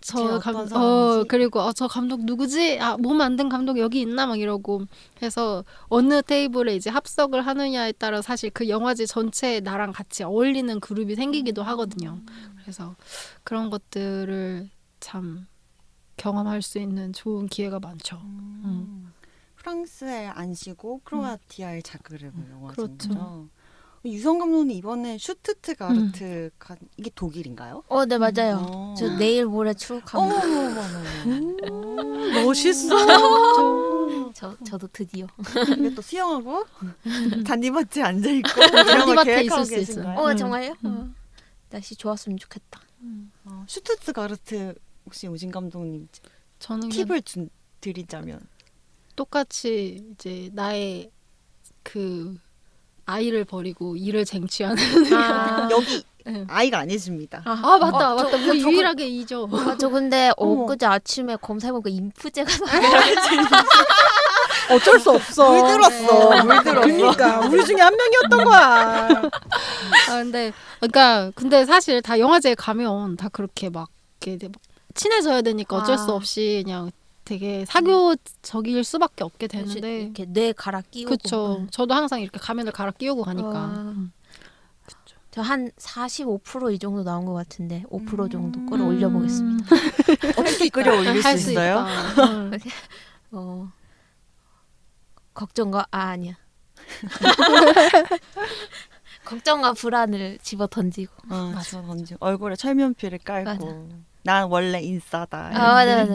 저 감독 그리고 저 감독 누구지? 몸 안 든 감독 여기 있나? 막 이러고 해서 어느 테이블에 이제 합석을 하느냐에 따라 사실 그 영화제 전체에 나랑 같이 어울리는 그룹이 생기기도 하거든요. 그래서 그런 것들을 참 경험할 수 있는 좋은 기회가 많죠. 프랑스의 안시고 크로아티아의 자그레브 영화제죠. 그렇죠. 유성 감독님 이번에 슈투트가르트 이게 독일인가요? 네 맞아요. 저 내일 모레 출국합니다. 멋있어. 저도 드디어. 이게 또 수영하고 잔디밭에 앉아 있고 이런 거 잔디밭에 계획하고 있을 수 있어요. 계신가요? 정말요? 날씨 좋았으면 좋겠다. 슈투트가르트 혹시 오진 감독님 저는 팁을 드리자면 똑같이 이제 나의 그 아이를 버리고 일을 쟁취하는 여기 네. 아이가 아니십니다. 맞다. 우리 유일하게 이죠. 저 근데 엊그제 아침에 검사해보니까 인프제가 어쩔 수 없어. 물들었어. 물들었어. 그러니까 우리 중에 한 명이었던 거야. 근데 사실 다 영화제에 가면 다 그렇게 막 이렇게 친해져야 되니까 어쩔 수 없이 그냥 되게 사교적일 수밖에 없게 되는데, 이렇게 뇌 갈아 끼우고. 그렇죠. 저도 항상 이렇게 가면을 갈아 끼우고 가니까. 저 한 45% 이 정도 나온 것 같은데 5% 정도 끌어올려 보겠습니다. 어떻게 끌어올릴 수 할 수 있어요? 있다. 걱정과 아니야. 걱정과 불안을 집어 던지고. 맞아. 얼굴에 철면피를 깔고 맞아. 난 원래 인싸다. 맞아.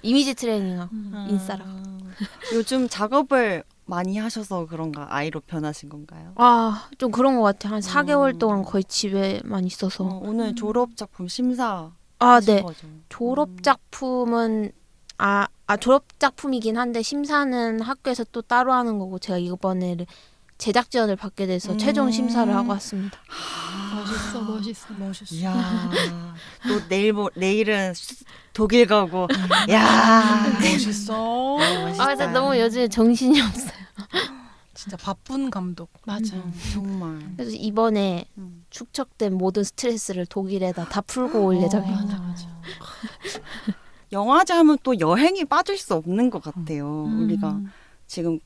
이미지 트레이닝하고 인싸라고. 요즘 작업을 많이 하셔서 그런가 아이로 변하신 건가요? 좀 그런 것 같아. 한 4개월 동안 거의 집에만 있어서. 오늘 졸업 작품 심사 네. 거죠. 졸업 작품은 졸업 작품이긴 한데 심사는 학교에서 또 따로 하는 거고, 제가 이번에 제작 지원을 받게 돼서 최종 심사를 하고 왔습니다. 멋있어. 이야, 또 내일은 독일 가고, 야, 멋있어. 근데 너무 요즘에 정신이 없어요. 진짜 바쁜 감독. 맞아. 정말. 그래서 이번에 축적된 모든 스트레스를 독일에다 다 풀고 올 예정입니다. 맞아. 영화제 하면 또 여행이 빠질 수 없는 것 같아요. 우리가 지금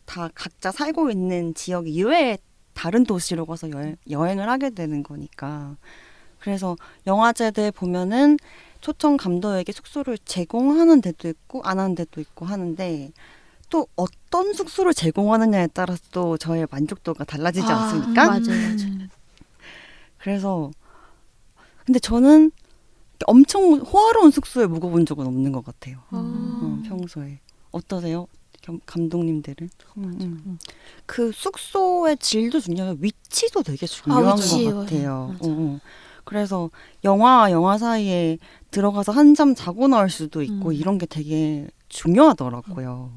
다 각자 살고 있는 지역 이외에 다른 도시로 가서 여행을 하게 되는 거니까. 그래서 영화제들 보면은 초청 감독에게 숙소를 제공하는 데도 있고 안 하는 데도 있고 하는데, 또 어떤 숙소를 제공하느냐에 따라서 또 저의 만족도가 달라지지 않습니까? 맞아요. 그래서 근데 저는 엄청 호화로운 숙소에 묵어본 적은 없는 것 같아요. 평소에. 어떠세요? 감독님들은? 그 숙소의 질도 중요해요. 위치도 되게 중요한 위치, 것 같아요. 그래서 영화 사이에 들어가서 한잠 자고 나올 수도 있고 이런 게 되게 중요하더라고요.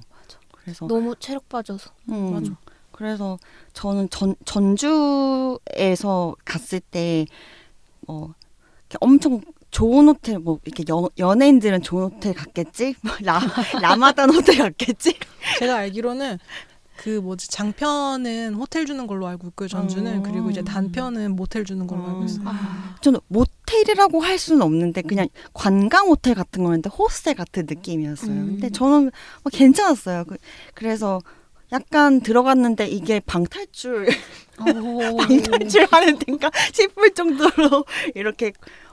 그래서 너무 체력 빠져서. 맞아. 그래서 저는 전주에서 갔을 때 이렇게 엄청 좋은 호텔 뭐 이렇게 연예인들은 좋은 호텔 갔겠지, 뭐 라마단 호텔 갔겠지. 제가 알기로는 그 뭐지 장편은 호텔 주는 걸로 알고 있고요. 전주는 그리고 이제 단편은 모텔 주는 걸로 알고 있어요. 저는 모텔이라고 할 수는 없는데 그냥 관광 호텔 같은 거였는데 호스텔 같은 느낌이었어요. 근데 저는 괜찮았어요. 그래서 약간 들어갔는데 이게 방탈출 하는 데인가 싶을 정도로 이렇게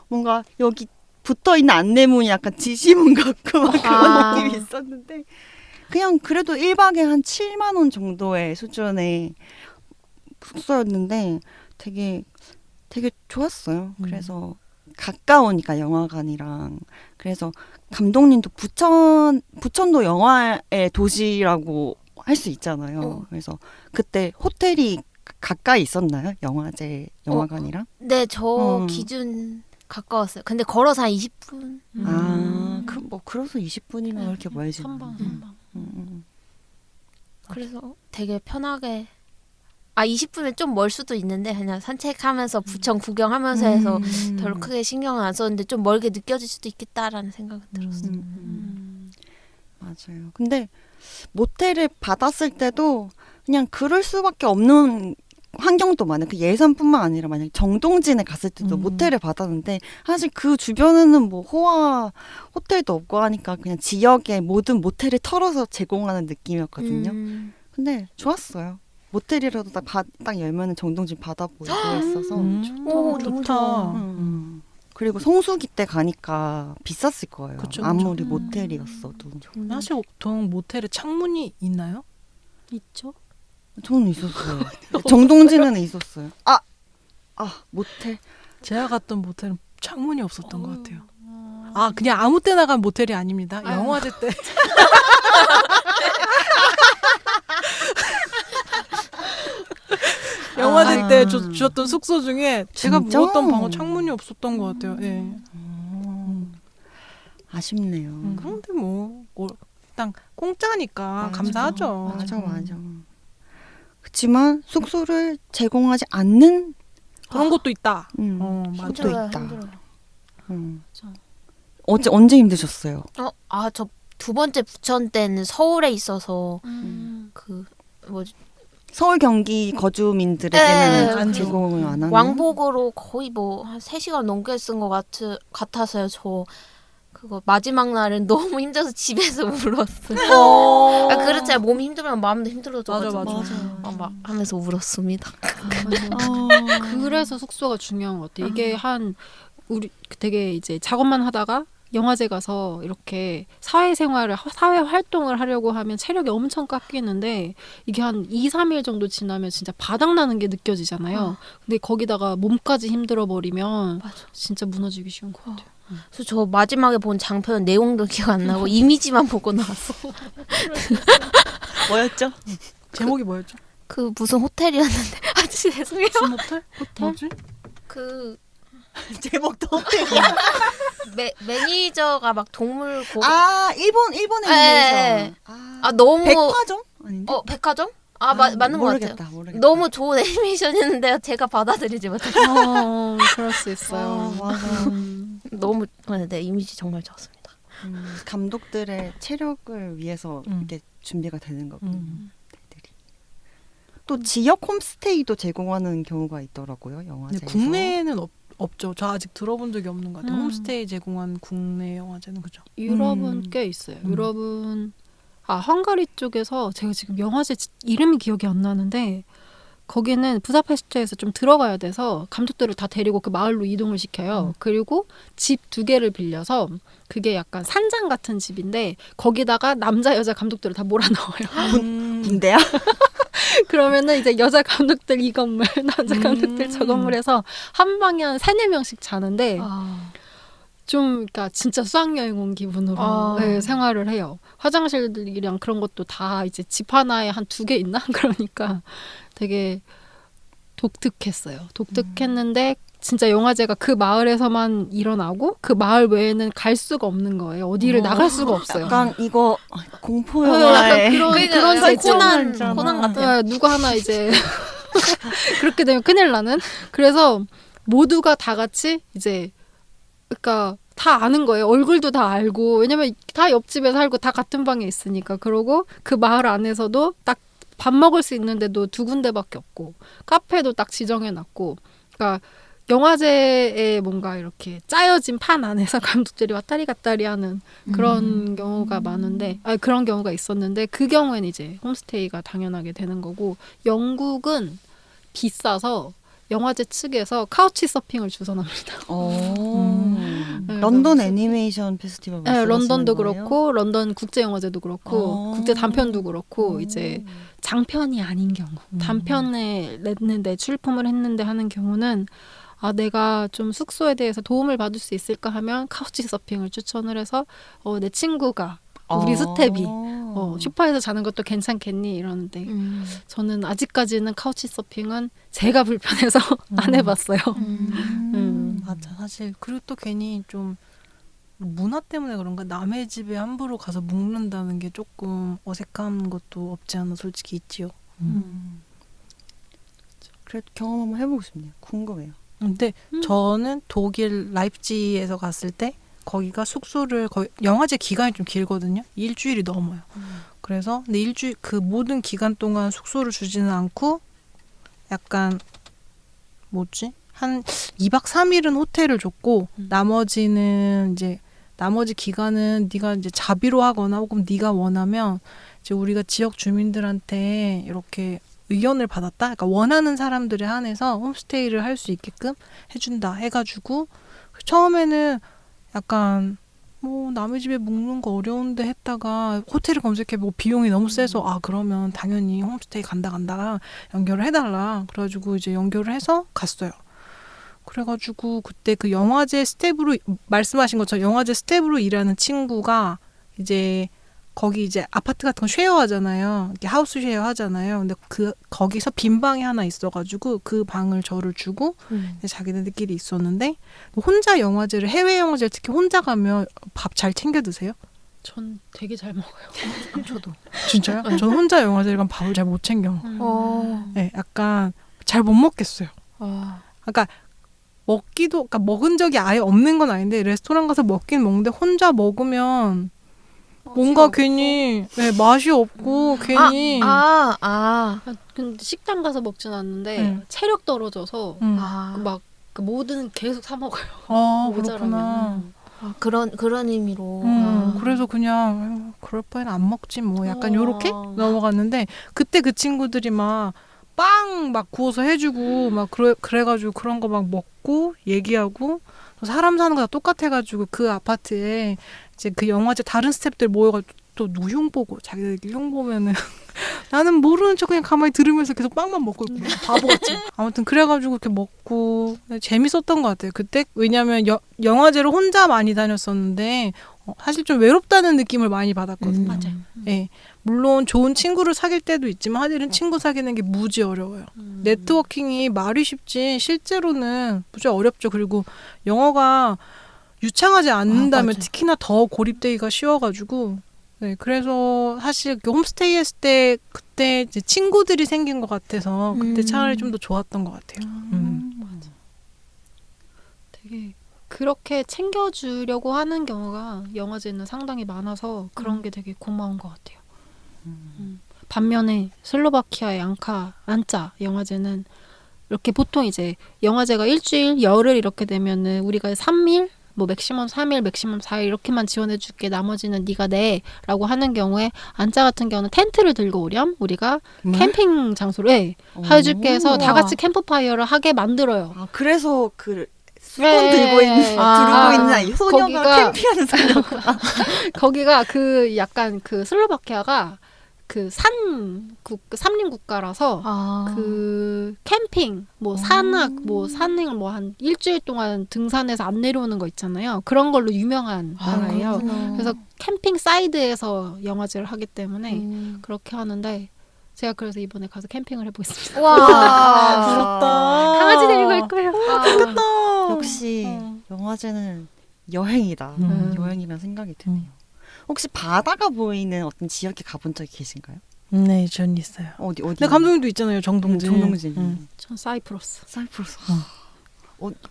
뭔가 여기 붙어 있는 안내문이 약간 지시문 같고 막 그런 느낌이 있었는데 그냥 그래도 1박에 한 7만 원 정도의 수준의 숙소였는데 되게 좋았어요. 그래서 가까우니까 영화관이랑 그래서 감독님도 부천도 영화의 도시라고 할 수 있잖아요. 그래서 그때 호텔이 가까이 있었나요? 영화관이랑? 네, 저 기준 가까웠어요. 근데 걸어서 한 20분. 그래서 20분이면 그렇게 멀지. 선방. 그래서 되게 편하게 20분은 좀 멀 수도 있는데 그냥 산책하면서 부천 구경하면서 해서 별로 크게 신경은 안 썼는데 좀 멀게 느껴질 수도 있겠다라는 생각은 들었어요. 맞아요. 근데 모텔을 받았을 때도 그냥 그럴 수밖에 없는 환경도 많아요. 그 예산뿐만 아니라 만약 정동진에 갔을 때도 모텔을 받았는데 사실 그 주변에는 뭐 호화 호텔도 없고 하니까 그냥 지역의 모든 모텔을 털어서 제공하는 느낌이었거든요. 근데 좋았어요. 모텔이라도 딱 열면은 정동진 바다 보이고 했어서 오, 너무 좋아. 그리고 성수기 때 가니까 비쌌을 거예요. 그쵸, 아무리 모텔이었어도. 사실 보통 모텔에 창문이 있나요? 있죠. 저는 있었어요. 정동진에는 있었어요. 모텔. 제가 갔던 모텔은 창문이 없었던 것 같아요. 그냥 아무 때나 간 모텔이 아닙니다. 영화제 때. 영화제 때 주셨던 숙소 중에 제가 진짜? 묵었던 방은 창문이 없었던 것 같아요. 예. 아쉽네요. 그런데 일단 공짜니까 감사하죠. 맞아. 그렇지만 숙소를 제공하지 않는 그런 것도 있다. 맞아. 맞아. 또 있다. 힘들어요. 언제 힘드셨어요? 저 두 번째 부천 때는 서울에 있어서 서울 경기 거주민들에게는 제공을 안 하는 왕복으로 거의 한 3시간 넘게 쓴 것 같아서요. 저 그거 마지막 날은 너무 힘들어서 집에서 울었어요. 그렇잖아요. 몸이 힘들면 마음도 힘들어져가지고 맞아. 막 하면서 울었습니다. 그래서 숙소가 중요한 것 같아요. 이게 우리 되게 이제 작업만 하다가 영화제 가서 이렇게 사회 활동을 하려고 하면 체력이 엄청 깎이는데 이게 한 2, 3일 정도 지나면 진짜 바닥나는 게 느껴지잖아요. 근데 거기다가 몸까지 힘들어 버리면 진짜 무너지기 쉬운 것 같아요. 그래서 저 마지막에 본 장편 내용도 기억 안 나고 이미지만 보고 나왔어. 뭐였죠? 제목이 뭐였죠? 그 무슨 호텔이었는데 죄송해요. 무슨 호텔? 뭐지? 그 제목도 매니저가 막 동물 일본의 네. 애니메이션. 너무 백화점? 아닌데? 백화점? 맞는 것 같아요. 모르겠다. 너무 좋은 애니메이션이었는데 제가 받아들이지 못했어요. 그럴 수 있어요. 맞아. 너무 네, 이미지 정말 좋았습니다. 감독들의 체력을 위해서 이렇게 준비가 되는 거군요. 또 지역 홈스테이도 제공하는 경우가 있더라고요. 영화제에서. 국내에는 없죠. 저 아직 들어본 적이 없는 것 같아요. 홈스테이 제공한 국내 영화제는 그죠? 유럽은 꽤 있어요. 유럽은 헝가리 쪽에서 제가 지금 영화제 이름이 기억이 안 나는데 거기는 부다페스트에서 좀 들어가야 돼서 감독들을 다 데리고 그 마을로 이동을 시켜요. 그리고 집 2개를 빌려서 그게 약간 산장 같은 집인데 거기다가 남자 여자 감독들을 다 몰아넣어요. 군대야? 그러면은 이제 여자 감독들 이 건물, 남자 감독들 저 건물에서 한 방에 한 3-4명씩 자는데 좀 그러니까 진짜 수학여행 온 기분으로 생활을 해요. 화장실이랑 그런 것도 다 이제 집 하나에 한 2개 있나? 그러니까 되게 독특했어요. 독특했는데 진짜 영화제가 그 마을에서만 일어나고 그 마을 외에는 갈 수가 없는 거예요. 어디를 나갈 수가 없어요. 약간 이거 공포 영화에 그런 데죠. 코난 같아요. 누구 하나 이제 그렇게 되면 큰일 나는. 그래서 모두가 다 같이 이제 그러니까 다 아는 거예요. 얼굴도 다 알고. 왜냐면 다 옆집에 살고 다 같은 방에 있으니까. 그러고 그 마을 안에서도 딱 밥 먹을 수 있는데도 2군데밖에 없고 카페도 딱 지정해놨고. 그러니까 영화제에 뭔가 이렇게 짜여진 판 안에서 감독들이 왔다리 갔다리 하는 그런 경우가 많은데, 그런 경우가 있었는데 그 경우에는 이제 홈스테이가 당연하게 되는 거고, 영국은 비싸서 영화제 측에서 카우치 서핑을 주선합니다. 네, 런던 그래서- 애니메이션 페스티벌 네, 말씀하시는 런던도 거예요? 그렇고 런던 국제영화제도 그렇고 국제 단편도 그렇고 이제 장편이 아닌 경우, 단편을 냈는데 출품을 했는데 하는 경우는 내가 좀 숙소에 대해서 도움을 받을 수 있을까 하면 카우치 서핑을 추천을 해서 내 친구가 우리 스텝이 소파에서 자는 것도 괜찮겠니 이러는데 저는 아직까지는 카우치 서핑은 제가 불편해서 안 해봤어요. 맞아. 사실 그리고 또 괜히 좀 문화 때문에 그런가 남의 집에 함부로 가서 묵는다는 게 조금 어색한 것도 없지 않아 솔직히 있지요. 그래도 경험 한번 해보고 싶네요. 궁금해요. 근데 저는 독일 라입지히에서 갔을 때 거기가 숙소를 거의 영화제 기간이 좀 길거든요. 일주일이 넘어요. 그래서 근데 일주일 그 모든 기간 동안 숙소를 주지는 않고 약간 뭐지? 한 2박 3일은 호텔을 줬고 나머지는 이제 나머지 기간은 네가 이제 자비로 하거나 혹은 네가 원하면 이제 우리가 지역 주민들한테 이렇게 의견을 받았다. 그러니까 원하는 사람들에 한해서 홈스테이를 할 수 있게끔 해준다 해가지고 처음에는 약간 뭐 남의 집에 묵는 거 어려운데 했다가 호텔을 검색해 보고 비용이 너무 세서 그러면 당연히 홈스테이 간다가 연결을 해달라. 그래가지고 이제 연결을 해서 갔어요. 그래가지고 그때 그 영화제 스텝으로 말씀하신 것처럼 영화제 스텝으로 일하는 친구가 이제 거기 이제 아파트 같은 거 쉐어하잖아요. 이렇게 하우스 쉐어 하잖아요. 근데 거기서 빈 방이 하나 있어가지고 그 방을 저를 주고 이제 자기네들끼리 있었는데 혼자 영화제를 해외 영화제를 특히 혼자 가면 밥 잘 챙겨 드세요? 전 되게 잘 먹어요. 저도. 진짜요? 저는 혼자 영화제를 가면 밥을 잘 못 챙겨. 네, 약간 잘 못 먹겠어요. 그러니까 그러니까 먹은 적이 아예 없는 건 아닌데 레스토랑 가서 먹긴 먹는데 혼자 먹으면 뭔가 괜히 맛이 없고 괜히 근데 식당 가서 먹진 않는데 네. 체력 떨어져서 아, 막 그 뭐든 계속 사 먹어요. 그렇구나. 그런 의미로. 그래서 그냥 그럴 바엔 안 먹지 뭐 약간 요렇게 넘어갔는데 그때 그 친구들이 막 빵 막 구워서 해주고 막 그래가지고 그런 거 막 먹고 얘기하고 사람 사는 거다 똑같아가지고 그 아파트에 이제 그 영화제 다른 스태프들 모여가지고 또 누구 흉 보고 자기들끼리 흉 보면은 나는 모르는 척 그냥 가만히 들으면서 계속 빵만 먹고 있고 바보같이 아무튼 그래가지고 이렇게 먹고 재밌었던 것 같아요 그때. 왜냐면 영화제를 혼자 많이 다녔었는데 사실 좀 외롭다는 느낌을 많이 받았거든요. 맞아요. 네. 물론 좋은 친구를 사귈 때도 있지만 사실은 친구 사귀는 게 무지 어려워요. 네트워킹이 말이 쉽지 실제로는 무지 어렵죠. 그리고 영어가 유창하지 않는다면 맞아. 특히나 더 고립되기가 쉬워가지고 네, 그래서 사실 홈스테이 했을 때 그때 이제 친구들이 생긴 것 같아서 그때 차라리 좀 더 좋았던 것 같아요. 맞아. 되게 그렇게 챙겨주려고 하는 경우가 영화제는 상당히 많아서 그런 게 되게 고마운 것 같아요. 반면에 슬로바키아의 안짜 영화제는 이렇게 보통 이제 영화제가 일주일, 열흘 이렇게 되면은 우리가 3일, 뭐 맥시멈 3일, 맥시멈 4일 이렇게만 지원해줄게. 나머지는 네가 내라고 하는 경우에 안짜 같은 경우는 텐트를 들고 오렴. 우리가 캠핑 장소를 해줄게 해서 다 같이 캠프파이어를 하게 만들어요. 그래서 그 수건 들고 있는 소녀가 거기가- 캠핑하는 소녀. 거기가 그 약간 그 슬로바키아가 그 산림 국가라서 그 캠핑 뭐 산악 뭐 산행을 뭐 한 일주일 동안 등산해서 안 내려오는 거 있잖아요. 그런 걸로 유명한 나라예요. 그래서 캠핑 사이드에서 영화제를 하기 때문에 그렇게 하는데 제가 그래서 이번에 가서 캠핑을 해보겠습니다. 와, 부럽다. 강아지 데리고 갈 거예요. 좋겠다. 역시 영화제는 여행이다. 여행이라는 생각이 드네요. 혹시 바다가 보이는 어떤 지역에 가본 적이 계신가요? 네, 전 있어요. 어디? 근데 감독님도 있잖아요, 정동진. 정동진. 전 사이프러스. 사이프러스.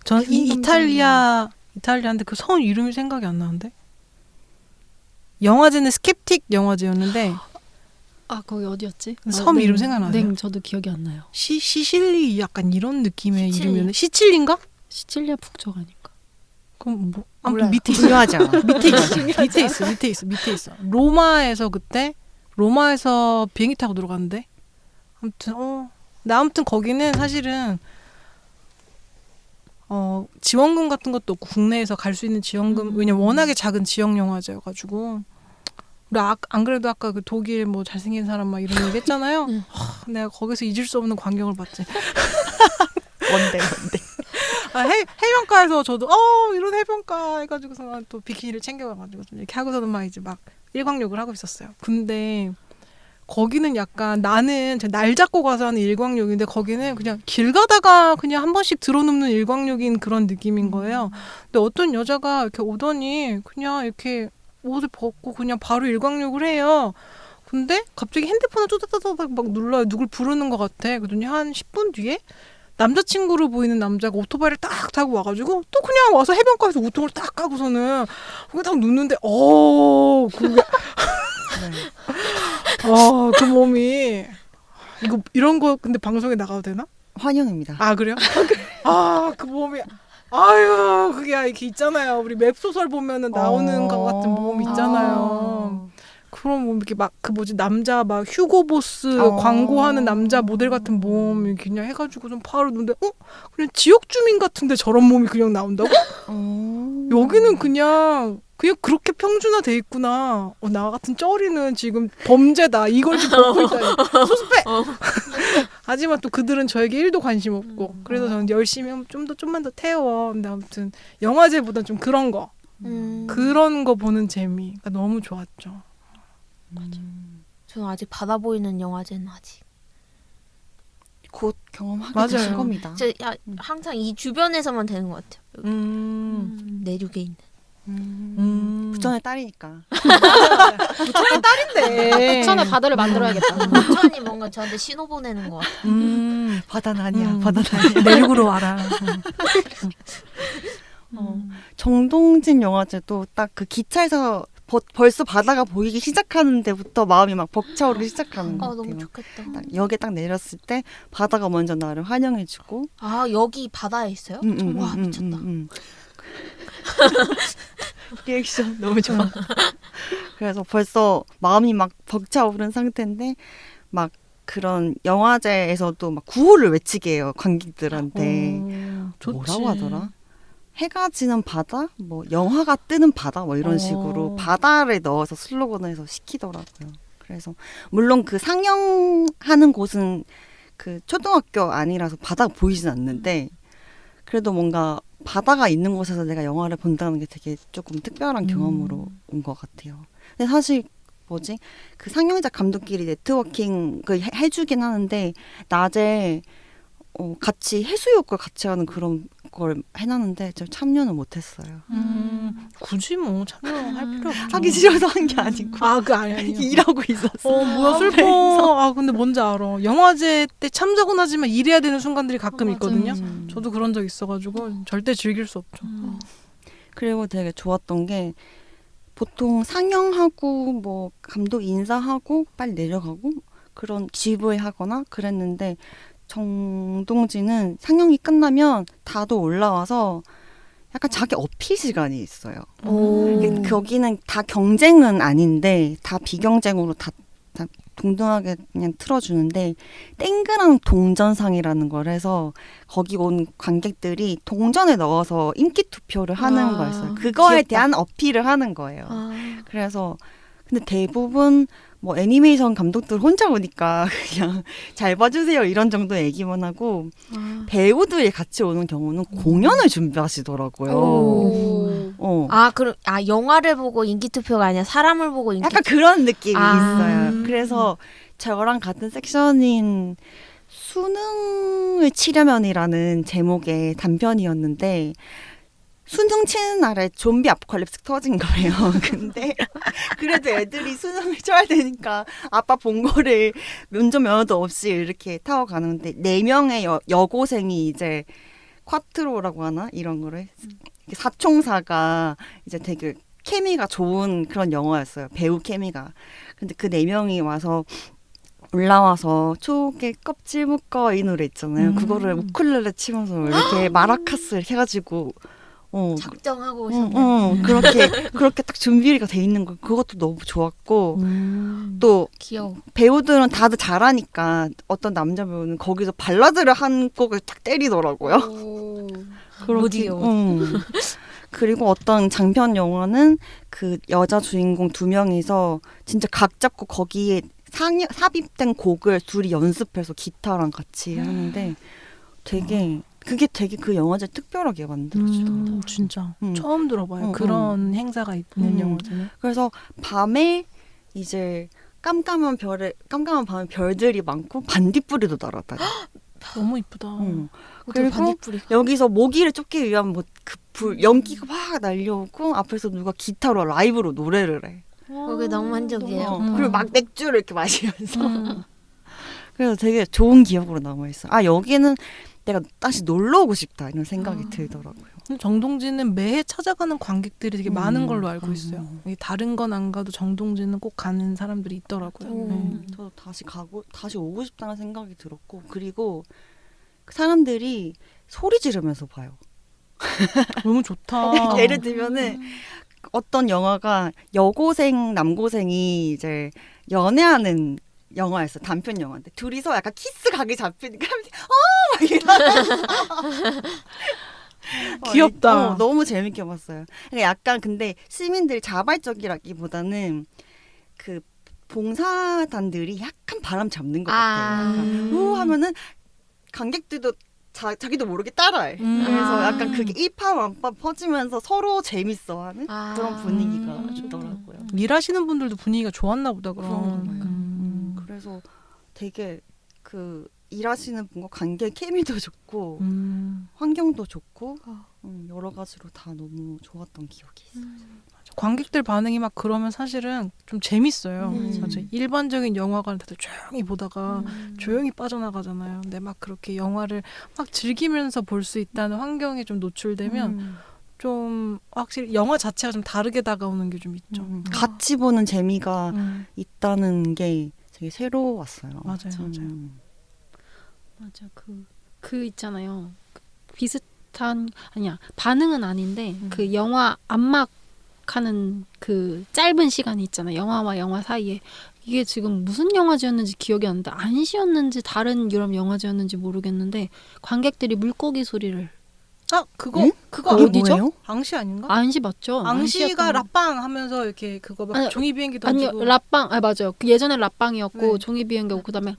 전 힐링 이탈리아 이탈리아인데 그 성 이름이 생각이 안 나는데. 영화제는 스캡틱 영화제였는데 아 거기 어디였지? 섬 이름 생각나세요? 네, 저도 기억이 안 나요. 시실리 약간 이런 느낌의 시칠리. 이름이었는데 시칠리인가? 시칠리아 북쪽 아닌가? 그럼 뭐 몰라요. 아무튼 밑에 있어. 중요하지 않아. 밑에 있어. 로마에서 그때 로마에서 비행기 타고 들어갔는데 아무튼 거기는 사실은 지원금 같은 것도 없고 국내에서 갈 수 있는 지원금 왜냐면 워낙에 작은 지역 영화제여가지고 우리 안 그래도 아까 그 독일 뭐 잘생긴 사람 막 이런 얘기 했잖아요. 내가 거기서 잊을 수 없는 광경을 봤지. 뭔데. 해변가에서 저도 이런 해변가 해가지고서 또 비키니를 챙겨가가지고 이렇게 하고서는 막 이제 막 일광욕을 하고 있었어요. 근데 거기는 약간 나는 날 잡고 가서 하는 일광욕인데 거기는 그냥 길 가다가 그냥 한 번씩 들어눕는 일광욕인 그런 느낌인 거예요. 근데 어떤 여자가 이렇게 오더니 그냥 이렇게 옷을 벗고 그냥 바로 일광욕을 해요. 근데 갑자기 핸드폰을 쪼다다닥 막 눌러요. 누굴 부르는 것 같아. 그러더니 한 10분 뒤에 남자친구로 보이는 남자가 오토바이를 딱 타고 와가지고 또 그냥 와서 해변가에서 우통을 딱 까고서는 그게 딱 눕는데 그게 그 몸이 이런 거 근데 방송에 나가도 되나? 환영입니다. 아 그래요? 그 몸이 그게 이렇게 있잖아요. 우리 웹소설 보면은 나오는 것 같은 몸 있잖아요. 그런 몸 이렇게 막 그 뭐지 남자 막 휴고보스 광고하는 남자 모델 같은 몸 이렇게 그냥 해가지고 좀 바로 눈데 그냥 지역 주민 같은데 저런 몸이 그냥 나온다고? 여기는 그냥 그렇게 평준화돼 있구나. 나 같은 쩌리는 지금 범죄다. 이걸 지금 보고 있다. 수습해. 하지만 또 그들은 저에게 1도 관심 없고 그래서 저는 열심히 좀만 더 태워. 근데 아무튼 영화제보다 좀 그런 거 보는 재미가 너무 좋았죠. 저는 아직 바다 보이는 영화제는 아직. 곧 경험하게 맞아요. 되실 겁니다. 항상 이 주변에서만 되는 것 같아요. 내륙에 있는. 부천의 딸이니까. 부천의 딸인데. 부천에 바다를 만들어야겠다. 부천이 뭔가 저한테 신호 보내는 것 같아요. 바다는 아니야. 바다는 아니야. 내륙으로 와라. 정동진 영화제도 딱 그 기차에서 벌써 바다가 보이기 시작하는 데부터 마음이 막 벅차오르기 시작하는 것 같아요. 너무 좋겠다. 딱 역에 딱 내렸을 때 바다가 먼저 나를 환영해주고. 여기 바다에 있어요? 와 미쳤다. 리액션 너무 좋아. 그래서 벌써 마음이 막 벅차오른 상태인데 막 그런 영화제에서도 막 구호를 외치게 해요 관객들한테. 뭐라고 하더라? 해가 지는 바다, 뭐 영화가 뜨는 바다, 뭐 이런 식으로 바다를 넣어서 슬로건에서 시키더라고요. 그래서 물론 그 상영하는 곳은 그 초등학교 아니라서 바다가 보이진 않는데 그래도 뭔가 바다가 있는 곳에서 내가 영화를 본다는 게 되게 조금 특별한 경험으로 온 것 같아요. 근데 사실 그 상영자 감독끼리 네트워킹 해주긴 하는데 낮에 같이 해수욕을 같이 하는 그런 걸 해놨는데 저 참여는 못했어요. 굳이 뭐 참여할 필요 없죠. 하기 싫어서 한 게 아니고. 아니야. 일하고 있었어. 뭐야 슬퍼. 근데 뭔지 알아. 영화제 때 참석은 하지만 일해야 되는 순간들이 가끔 있거든요. 저도 그런 적 있어가지고 절대 즐길 수 없죠. 그리고 되게 좋았던 게 보통 상영하고 뭐 감독 인사하고 빨리 내려가고 그런 GV 하거나 그랬는데 정동진은 상영이 끝나면 다도 올라와서 약간 자기 어필 시간이 있어요. 거기는 다 경쟁은 아닌데 다 비경쟁으로 다 동등하게 그냥 틀어주는데 땡그랑 동전상이라는 걸 해서 거기 온 관객들이 동전에 넣어서 인기 투표를 하는 거였어요. 그거에 귀엽다. 대한 어필을 하는 거예요. 그래서 근데 대부분 뭐 애니메이션 감독들 혼자 오니까 그냥 잘 봐주세요 이런 정도 얘기만 하고 배우들이 같이 오는 경우는 공연을 준비하시더라고요. 그럼 영화를 보고 인기 투표가 아니라 사람을 보고 인기 약간 그런 느낌이 아. 있어요. 그래서 저랑 같은 섹션인 수능을 치려면이라는 제목의 단편이었는데 수능 치는 날에 좀비 아포칼립스 터진 거예요. 근데 그래도 애들이 수능을 쳐야 되니까 아빠 본거를 면접 면허도 없이 이렇게 타고 가는데 4명의 여고생이 이제 콰트로라고 하나 이런 거를 사총사가 이제 되게 케미가 좋은 그런 영화였어요. 배우 케미가. 근데 그 네 명이 와서 올라와서 초계 껍질 묶어 이 노래 있잖아요. 그거를 우쿨렐레 치면서 이렇게 마라카스 이렇게 해가지고 작정하고 오셨네. 그렇게 딱 준비가 돼 있는 거 그것도 너무 좋았고 또 귀여워. 배우들은 다들 잘하니까 어떤 남자 배우는 거기서 발라드를 한 곡을 딱 때리더라고요. 못 이겨. 그리고 어떤 장편 영화는 그 여자 주인공 두 명이서 진짜 각 잡고 거기에 삽입된 곡을 둘이 연습해서 기타랑 같이 하는데 그게 되게 그 영화제 특별하게 만들어지더라고요. 진짜 처음 들어봐요. 그런 행사가 있는 영화제는. 그래서 밤에 이제 깜깜한 밤에 별들이 많고 반딧불이도 날아다녀. 너무 이쁘다. 그리고 반딧불이. 여기서 모기를 쫓기 위한 연기가 막 날려오고 앞에서 누가 기타로 라이브로 노래를 해. 그게 낭만적이에요. 그리고 막 맥주를 이렇게 마시면서. 그래서 되게 좋은 기억으로 남아있어. 아 여기는 내가 다시 놀러 오고 싶다 이런 생각이 들더라고요. 정동진은 매해 찾아가는 관객들이 되게 많은 걸로 알고 있어요. 다른 건 안 가도 정동진은 꼭 가는 사람들이 있더라고요. 저도 다시 오고 싶다는 생각이 들었고 그리고 그 사람들이 소리 지르면서 봐요. 너무 좋다. 예를 들면은 어떤 영화가 여고생 남고생이 이제 연애하는 영화였어. 단편 영화인데 둘이서 약간 키스 각이 잡히니까 막 이러면서 귀엽다. 너무 재밌게 봤어요. 그러니까 약간 근데 시민들이 자발적이라기보다는 그 봉사단들이 약간 바람 잡는 것 같아요. 우 하면은 관객들도 자기도 모르게 따라해. 그래서 약간 그게 일파만파 퍼지면서 서로 재밌어하는 그런 분위기가 있더라고요. 일하시는 분들도 분위기가 좋았나 보다. 그런 그래서 되게 그 일하시는 분과 관계 케미도 좋고 환경도 좋고 여러 가지로 다 너무 좋았던 기억이 있어요. 관객들 반응이 막 그러면 사실은 좀 재밌어요. 맞아. 일반적인 영화관 다들 조용히 보다가 조용히 빠져나가잖아요. 근데 막 그렇게 영화를 막 즐기면서 볼 수 있다는 환경에 좀 노출되면 좀 확실히 영화 자체가 좀 다르게 다가오는 게 좀 있죠. 같이 보는 재미가 있다는 게 되게 새로웠어요. 맞아요. 맞아. 그 있잖아요. 비슷한 아니야. 반응은 아닌데 그 영화 안막하는 그 짧은 시간이 있잖아요. 영화와 영화 사이에 이게 지금 무슨 영화제였는지 기억이 안 나. 안시였는지 다른 유럽 영화제였는지 모르겠는데 관객들이 물고기 소리를 그거 어디죠? 뭐예요? 앙시 아닌가? 안시 맞죠? 앙시가 라빵 하면서 이렇게 그거 막 종이 비행기 던지고. 아니요, 라빵. 맞아요. 그 예전에 라빵이었고 종이 비행기고 그다음에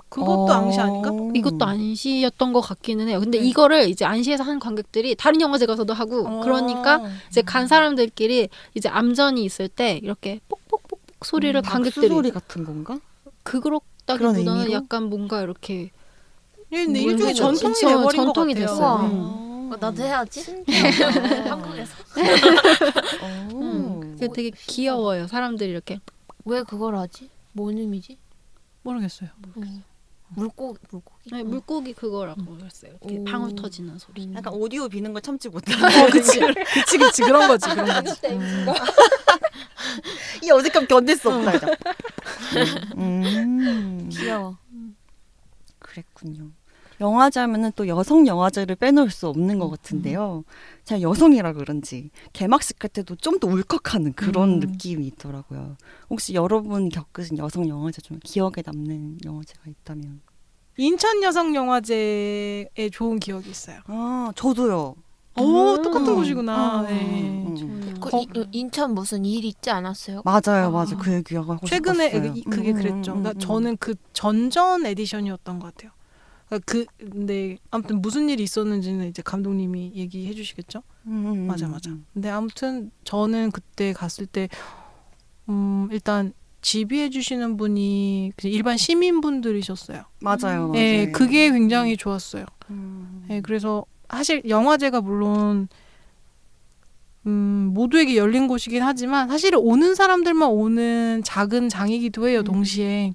그것도 앙시 아닌가? 이것도 안시였던 것 같기는 해요. 근데 이거를 이제 안시에서 한 관객들이 다른 영화제 가서도 하고 그러니까 이제 간 사람들끼리 이제 암전이 있을 때 이렇게 뽁뽁뽁뽁 소리를 관객들이 소리 같은 건가? 그렇다기보다는 약간 뭔가 이렇게 근데 일종의 전통이 돼버린 것 같아요. 됐어요. 나도 해야지. 한국에서. 그게 되게 귀여워요. 사람들이 이렇게 왜 그걸 하지? 뭔 의미지? 모르겠어요. 물고기. 네, 물고기 그거라고 했어요. 이렇게 방울 터지는 소리. 약간 오디오 비는 걸 참지 못해. 그치 그런 거지. 이 어색함 견딜 수 없다. 귀여워. 그랬군요. 영화제 하면은 또 여성 영화제를 빼놓을 수 없는 것 같은데요. 제가 여성이라 그런지 개막식 할 때도 좀 더 울컥하는 그런 느낌이 있더라고요. 혹시 여러분 겪으신 여성 영화제 중 기억에 남는 영화제가 있다면? 인천 여성 영화제에 좋은 기억이 있어요. 아, 저도요. 오, 똑같은 곳이구나. 네. 인천 무슨 일 있지 않았어요? 맞아요. 그 얘기하고 최근에 싶었어요. 그게 그랬죠. 저는 그 전전 에디션이었던 것 같아요. 근데 아무튼 무슨 일이 있었는지는 이제 감독님이 얘기해 주시겠죠? 맞아. 근데 아무튼 저는 그때 갔을 때 일단 지휘해 주시는 분이 일반 시민분들이셨어요. 맞아요. 네, 그게 굉장히 좋았어요. 네, 그래서 사실 영화제가 물론 모두에게 열린 곳이긴 하지만 사실은 오는 사람들만 오는 작은 장이기도 해요. 동시에.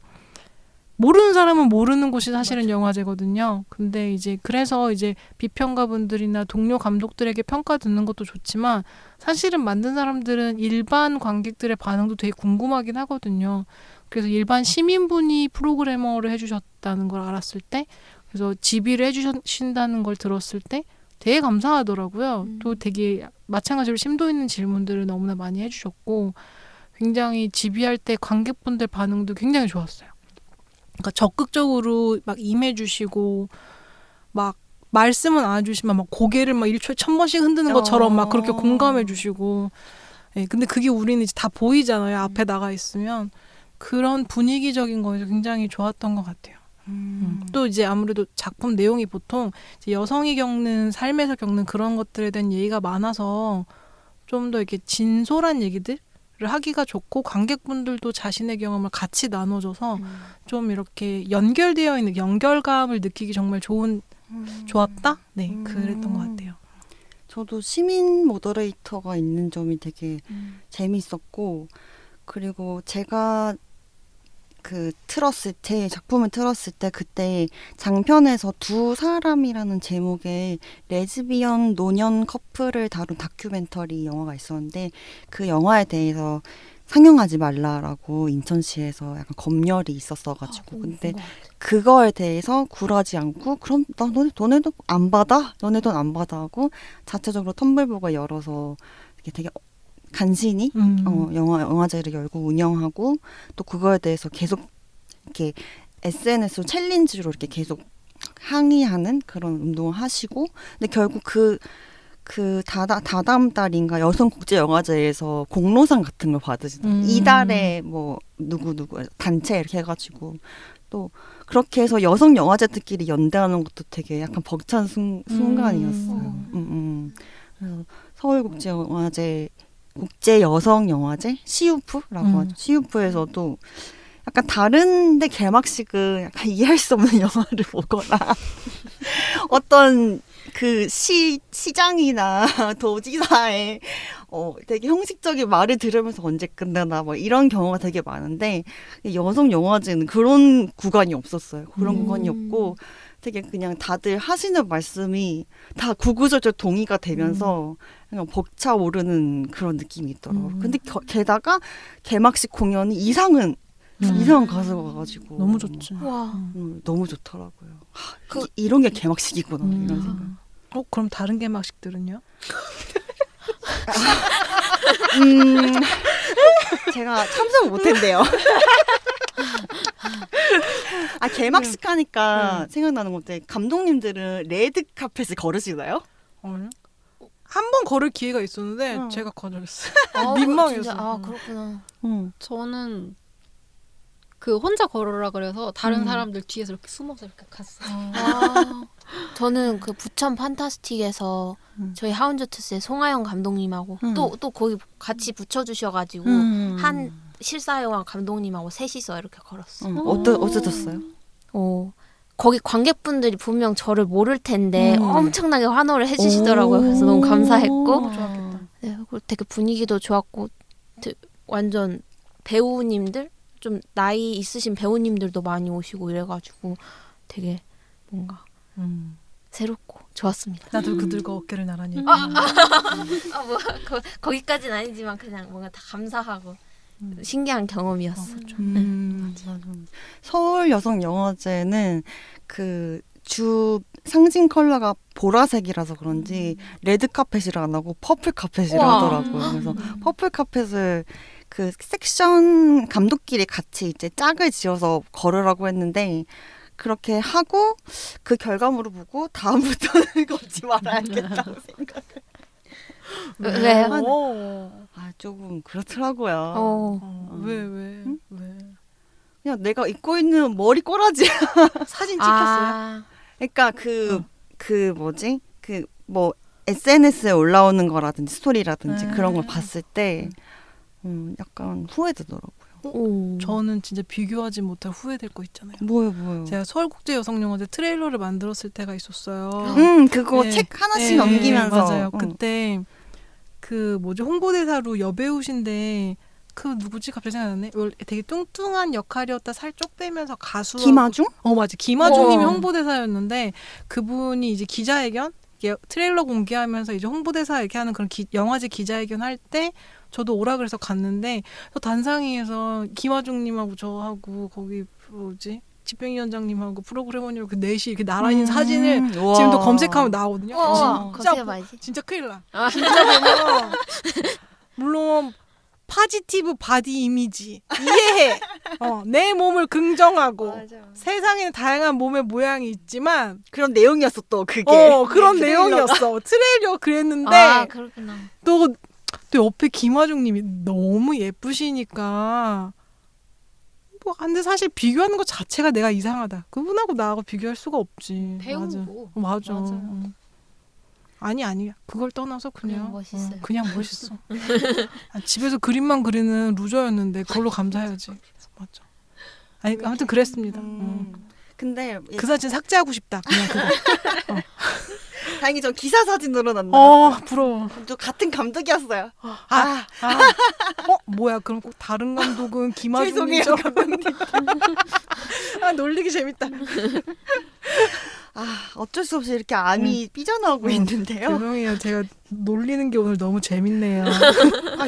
모르는 사람은 모르는 곳이 사실은 영화제거든요. 근데 이제 그래서 이제 비평가분들이나 동료 감독들에게 평가 듣는 것도 좋지만 사실은 만든 사람들은 일반 관객들의 반응도 되게 궁금하긴 하거든요. 그래서 일반 시민분이 프로그래머를 해주셨다는 걸 알았을 때, 그래서 지비를 해주신다는 걸 들었을 때 되게 감사하더라고요. 또 되게 마찬가지로 심도 있는 질문들을 너무나 많이 해주셨고, 굉장히 지비할 때 관객분들 반응도 굉장히 좋았어요. 그러니까 적극적으로 막 임해주시고, 막 말씀은 안 해주시면 막 고개를 막 1초에 1000번씩 흔드는 것처럼 막 그렇게 공감해주시고, 예, 근데 그게 우리는 이제 다 보이잖아요. 앞에 나가 있으면. 그런 분위기적인 거에서 굉장히 좋았던 것 같아요. 또 이제 아무래도 작품 내용이 보통 이제 여성이 겪는 삶에서 겪는 그런 것들에 대한 얘기가 많아서 좀 더 이렇게 진솔한 얘기들을 하기가 좋고, 관객분들도 자신의 경험을 같이 나눠줘서 좀 이렇게 연결되어 있는 연결감을 느끼기 정말 좋았다? 네, 그랬던 것 같아요. 저도 시민 모더레이터가 있는 점이 되게 재밌었고, 그리고 제가 제 작품을 틀었을 때 그때 장편에서 두 사람이라는 제목의 레즈비언 노년 커플을 다룬 다큐멘터리 영화가 있었는데, 그 영화에 대해서 상영하지 말라라고 인천시에서 약간 검열이 있었어가지고, 근데 그거에 대해서 굴하지 않고, 그럼 너네 돈 안 받아? 너네 돈 안 받아? 하고 자체적으로 텀블벅을 열어서 이렇게 되게 간신히 영화제를 열고 운영하고, 또 그거에 대해서 계속 이렇게 SNS로 챌린지로 이렇게 계속 항의하는 그런 운동을 하시고, 근데 결국 다다음 달인가 여성국제영화제에서 공로상 같은 걸 받으시더라고요. 이달에 뭐 누구 단체 이렇게 해가지고, 또 그렇게 해서 여성 영화제들끼리 연대하는 것도 되게 약간 벅찬 순간이었어요. 그래서 서울국제영화제 국제 여성 영화제 시우프라고 하죠. 시우프에서도 약간 다른데 개막식은 약간 이해할 수 없는 영화를 보거나 어떤 그 시장이나 도지사의 되게 형식적인 말을 들으면서 언제 끝나나 뭐 이런 경우가 되게 많은데, 여성 영화제는 그런 구간이 없었어요. 그런 구간이 없고 되게 그냥 다들 하시는 말씀이 다 구구절절 동의가 되면서 그냥 벅차오르는 그런 느낌이 있더라고요. 근데 게다가 개막식 공연이 이상한 가수가 와가지고 너무 좋지. 와. 너무 좋더라고요. 이런 게 개막식이구나 이런 생각. 그럼 다른 개막식들은요? 제가 참석을 못했네요. 개막식 하니까 생각나는 건데, 감독님들은 레드 카펫을 걸으시나요? 한 번 걸을 기회가 있었는데 제가 거절했어요. 민망해서. 진짜, 그렇구나. 저는 그 혼자 걸으라 그래서 다른 사람들 뒤에서 이렇게 숨어서 이렇게 갔어요. 저는 그 부천 판타스틱에서 저희 하운저트스의 송하영 감독님하고 또 거기 같이 붙여주셔가지고 한 실사영화 감독님하고 셋이서 이렇게 걸었어. 어떠셨어요? 거기 관객분들이 분명 저를 모를 텐데 엄청나게 환호를 해주시더라고요. 그래서 너무 감사했고, 좋았겠다. 네, 그리고 되게 분위기도 좋았고, 완전 배우님들, 좀 나이 있으신 배우님들도 많이 오시고 이래가지고 되게 뭔가 새롭고 좋았습니다. 나도 그들과 어깨를 나란히. 거기까지는 아니지만 그냥 뭔가 다 감사하고 신기한 경험이었어. 맞아. 서울 여성 영화제는 그 주 상징 컬러가 보라색이라서 그런지 레드 카펫이라 안 하고 퍼플 카펫이라 하더라고요. 그래서 퍼플 카펫을 그 섹션 감독끼리 같이 이제 짝을 지어서 걸으라고 했는데, 그렇게 하고 그 결과물을 보고 다음부터는 걷지 말아야겠다고 생각을. 왜요? 조금 그렇더라고요. 왜? 그냥 내가 입고 있는 머리 꼬라지 사진 찍혔어요. 그러니까 뭐 SNS에 올라오는 거라든지 스토리라든지 그런 걸 봤을 때 약간 후회되더라고요. 저는 진짜 비교하지 못할 후회될 거 있잖아요. 뭐요? 제가 서울국제여성영화제 트레일러를 만들었을 때가 있었어요. 그거 네. 책 하나씩 넘기면서. 맞아요. 그때 그 홍보대사로 여배우신데 그 누구지 갑자기 생각났네. 원래 되게 뚱뚱한 역할이었다 살 쪽 빼면서 가수. 김아중? 맞아. 김아중님이 어. 홍보대사였는데 그분이 이제 기자회견 이게 트레일러 공개하면서 이제 홍보대사 이렇게 하는 그런 영화제 기자회견 할 때 저도 오라 그래서 갔는데 저 단상위에서 김아중님하고 저하고 거기 뭐지 집행위원장님하고 프로그래머님하고 그 넷이 이렇게 나란히 사진을 우와. 지금도 검색하면 나오거든요. 진짜 검색해봐야지. 진짜 큰일 나. 아. 진짜 보면 물론 파지티브 바디 이미지 이해해. 내 몸을 긍정하고 세상에는 다양한 몸의 모양이 있지만 그런 내용이었어 또 그게. 그런 트레일러가. 내용이었어. 트레일러 그랬는데 아 그렇구나. 또 옆에 김아중님이 너무 예쁘시니까 근데 사실 비교하는 것 자체가 내가 이상하다. 그분하고 나하고 비교할 수가 없지. 배우고. 맞아. 맞아요. 응. 아니 그걸 떠나서 그냥 그냥 멋있어요. 그냥 멋있어. 집에서 그림만 그리는 루저였는데 그걸로 감사해야지. 맞아. 아니 아무튼 그랬습니다. 근데 그 사진 삭제하고 싶다. 그냥 그거. 다행히 전 기사 사진으로 남았어요. 부러워. 또 같은 감독이었어요. 뭐야? 그럼 꼭 다른 감독은 죄송해요, 김아중이죠? 감독님. 놀리기 재밌다. 어쩔 수 없이 이렇게 암이 삐져나오고 있는데요. 죄송해요. 제가 놀리는 게 오늘 너무 재밌네요.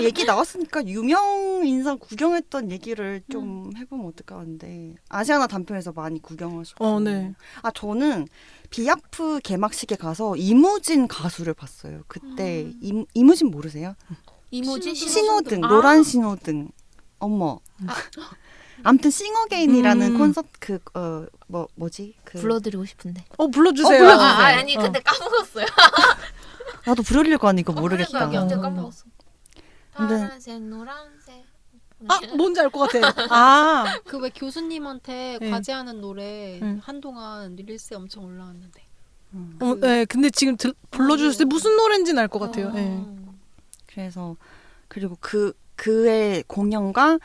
얘기 나왔으니까 유명 인사 구경했던 얘기를 좀 해보면 어떨까 하는데 아시아나 단편에서 많이 구경하시고. 네. 저는 비아프 개막식에 가서 이무진 가수를 봤어요. 그때 이무진 모르세요? 이모지 신호등, 노란 신호등. 어머. 아무튼 싱어게인이라는 콘서트 뭐지? 불러드리고 싶은데. 불러주세요. 불러주세요. 아니 근데 까먹었어요. 나도 부르려고 하니까 모르겠다. 언제 까먹었어. 근데- 파란색, 노란색. 뭔지 알 것 같아. 그 왜 교수님한테 네. 과제하는 노래 네. 한동안 릴스에 엄청 올라왔는데. 네. 근데 지금 불러주실 때 무슨 노래인지는 알 것 같아요. 네. 그래서 그리고 그의 공연과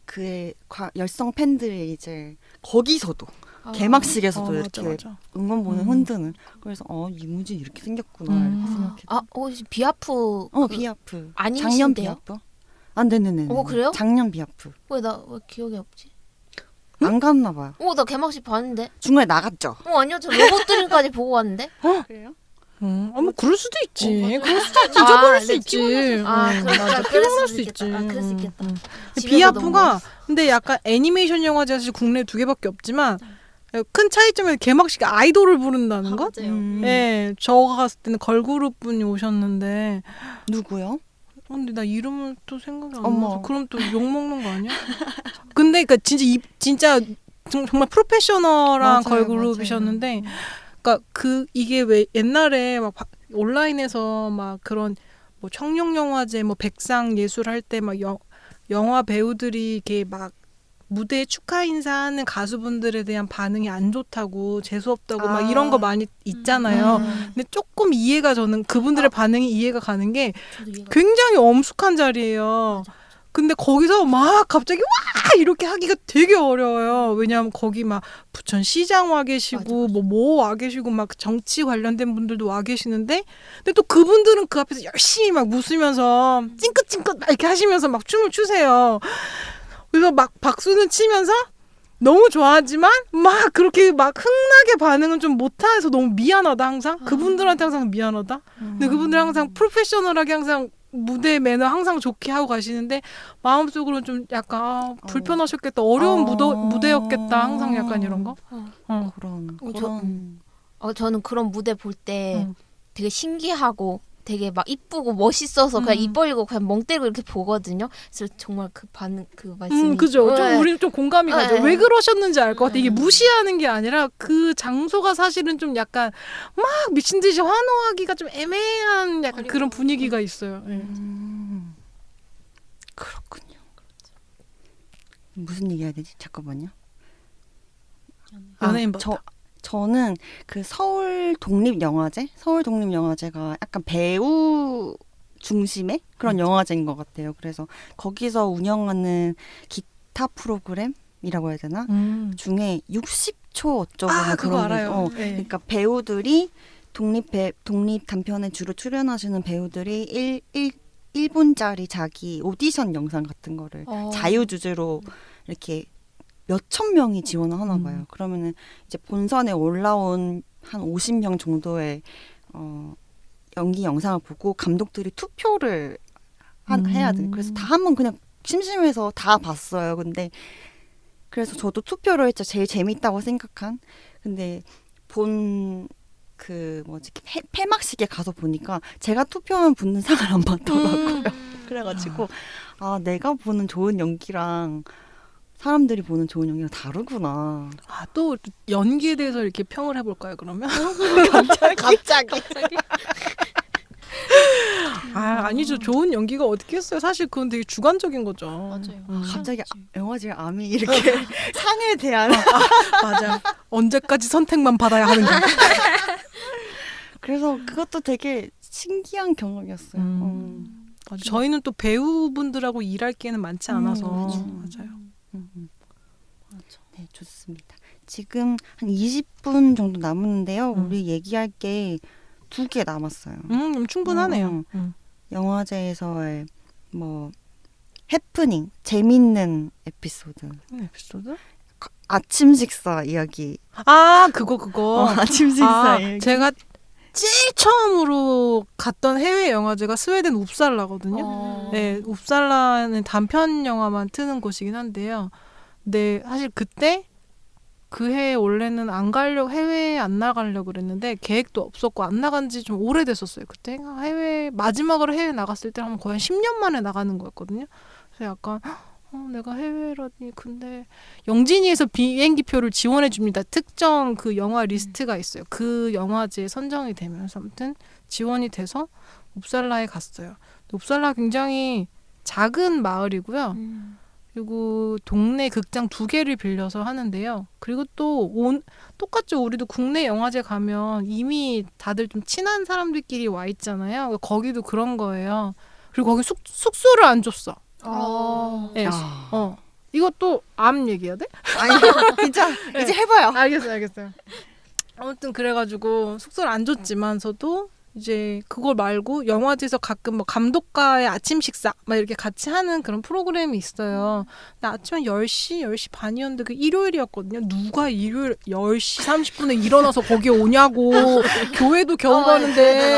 그의 열성 팬들이 이제 거기서도 개막식에서도 이렇게 맞아. 응원 보는 흔드는. 그래서 이무진 이렇게 생겼구나 이렇게 생각했죠. 혹시 비아프 비아프. 아니신데요? 작년 비아프? 네네네. 그래요? 작년 비아프. 왜 기억이 없지? 안 갔나 봐요. 나 개막식 봤는데. 중간에 나갔죠. 아니요, 저 로봇드림까지 보고 왔는데. 그래요? 뭐 그럴 수도 있지. 맞아. 그럴 수도 있지. 잊어버릴 수 네, 있지. 그러니까 피곤할 수 있지. 그럴 수 있겠다. 비아프가 근데 약간 애니메이션 영화제가 사실 국내에 2개밖에 없지만 큰 차이점은 개막식에 아이돌을 부른다는 것. 맞아요. 네, 저가 갔을 때는 걸그룹 분이 오셨는데 누구요? 근데 나 이름을 또 생각이 안 어머. 나서 그럼 또 욕 먹는 거 아니야? 근데 그러니까 진짜 정말 프로페셔널한 맞아요, 걸그룹이셨는데, 그러니까 이게 왜 옛날에 막 온라인에서 막 그런 뭐 청룡 영화제 뭐 백상 예술 할 때 막 영화 배우들이 이렇게 막 무대에 축하 인사하는 가수분들에 대한 반응이 안 좋다고 재수없다고 막 이런 거 많이 있잖아요. 근데 조금 저는 그분들의 반응이 이해가 가는 게 굉장히 엄숙한 자리예요. 근데 거기서 막 갑자기 와 이렇게 하기가 되게 어려워요. 왜냐하면 거기 막 부천시장 와 계시고 뭐 와 계시고 막 정치 관련된 분들도 와 계시는데, 근데 또 그분들은 그 앞에서 열심히 막 웃으면서 찡긋찡긋 막 이렇게 하시면서 막 춤을 추세요. 그래서 막 박수는 치면서 너무 좋아하지만 막 그렇게 막 흥나게 반응은 좀 못해서 너무 미안하다 항상. 그분들한테 항상 미안하다. 근데 그분들 항상 프로페셔널하게 항상 무대 매너 항상 좋게 하고 가시는데 마음속으로는 좀 약간 불편하셨겠다. 어려운 무대였겠다. 항상 약간 이런 거. 그런. 저는 그런 무대 볼 때 되게 신기하고 되게 막 이쁘고 멋있어서 그냥 입 벌리고 그냥 멍 때리고 이렇게 보거든요. 그래서 정말 그 말씀이 그죠. 좀 우리는 좀 공감이 가죠. 왜 그러셨는지 알 것 같아. 이게 네. 무시하는 게 아니라 그 장소가 사실은 좀 약간 막 미친 듯이 환호하기가 좀 애매한 약간 그런 분위기가 있어요. 그렇군요. 무슨 얘기 해야 되지? 잠깐만요. 연예인 버터. 저는 그 서울 독립영화제가 약간 배우 중심의 그런 영화제인 것 같아요. 그래서 거기서 운영하는 기타 프로그램이라고 해야 되나? 중에 60초 어쩌고 그거 그런 알아요. 게, 그러니까 배우들이 독립 단편에 주로 출연하시는 배우들이 1분짜리 자기 오디션 영상 같은 거를 자유주제로 이렇게 몇천 명이 지원을 하나 봐요. 그러면은 이제 본선에 올라온 한 50명 정도의 연기 영상을 보고 감독들이 투표를 해야 돼. 그래서 다 한번 그냥 심심해서 다 봤어요. 근데 그래서 저도 투표를 했죠. 제일 재밌다고 생각한. 근데 폐막식에 가서 보니까 제가 투표한 분은 상을 안 받더라고요. 그래가지고 아 내가 보는 좋은 연기랑 사람들이 보는 좋은 연기가 다르구나. 아, 또 연기에 대해서 이렇게 평을 해볼까요, 그러면? 갑자기. 아니죠. 좋은 연기가 어떻게 했어요? 사실 그건 되게 주관적인 거죠. 맞아요. 갑자기 영화제 암이 이렇게 상에 대한 맞아. 언제까지 선택만 받아야 하는가. 그래서 그것도 되게 신기한 경험이었어요. 맞아. 저희는 또 배우분들하고 일할 기회는 많지 않아서 맞아요. 맞아. 네, 좋습니다. 지금 한 20분 정도 남았는데요. 우리 얘기할 게 2개 남았어요. 충분하네요. 영화제에서의 뭐 해프닝, 재밌는 에피소드. 에피소드? 아침 식사 이야기. 아, 그거. 아침 식사 이야기. 제가 제일 처음으로 갔던 해외 영화제가 스웨덴 웁살라거든요. 네, 웁살라는 단편 영화만 트는 곳이긴 한데요. 근데 사실 그때 그 해에 원래는 안 가려고 해외에 안 나가려고 그랬는데 계획도 없었고 안 나간 지 좀 오래됐었어요. 그때 마지막으로 해외 나갔을 때 한 거의 10년 만에 나가는 거였거든요. 그래서 약간 내가 해외라니. 근데 영진이에서 비행기표를 지원해 줍니다. 특정 그 영화 리스트가 있어요. 그 영화제에 선정이 되면서 아무튼 지원이 돼서 웁살라에 갔어요. 웁살라 굉장히 작은 마을이고요. 그리고 동네 극장 2개를 빌려서 하는데요. 그리고 또 똑같죠. 우리도 국내 영화제 가면 이미 다들 좀 친한 사람들끼리 와 있잖아요. 거기도 그런 거예요. 그리고 거기 숙소를 안 줬어. 네. 이것도 암 얘기해야 돼? 아니, 괜찮아. 이제 해봐요. 알겠어요. 아무튼 그래가지고 숙소를 안 줬지만서도 이제 그걸 말고 영화제에서 가끔 뭐 감독과의 아침 식사 막 이렇게 같이 하는 그런 프로그램이 있어요. 근데 아침 한 10시 반이었는데 그 일요일이었거든요. 누가 일요일 10시 30분에 일어나서 거기에 오냐고. 교회도 겨우 가는데.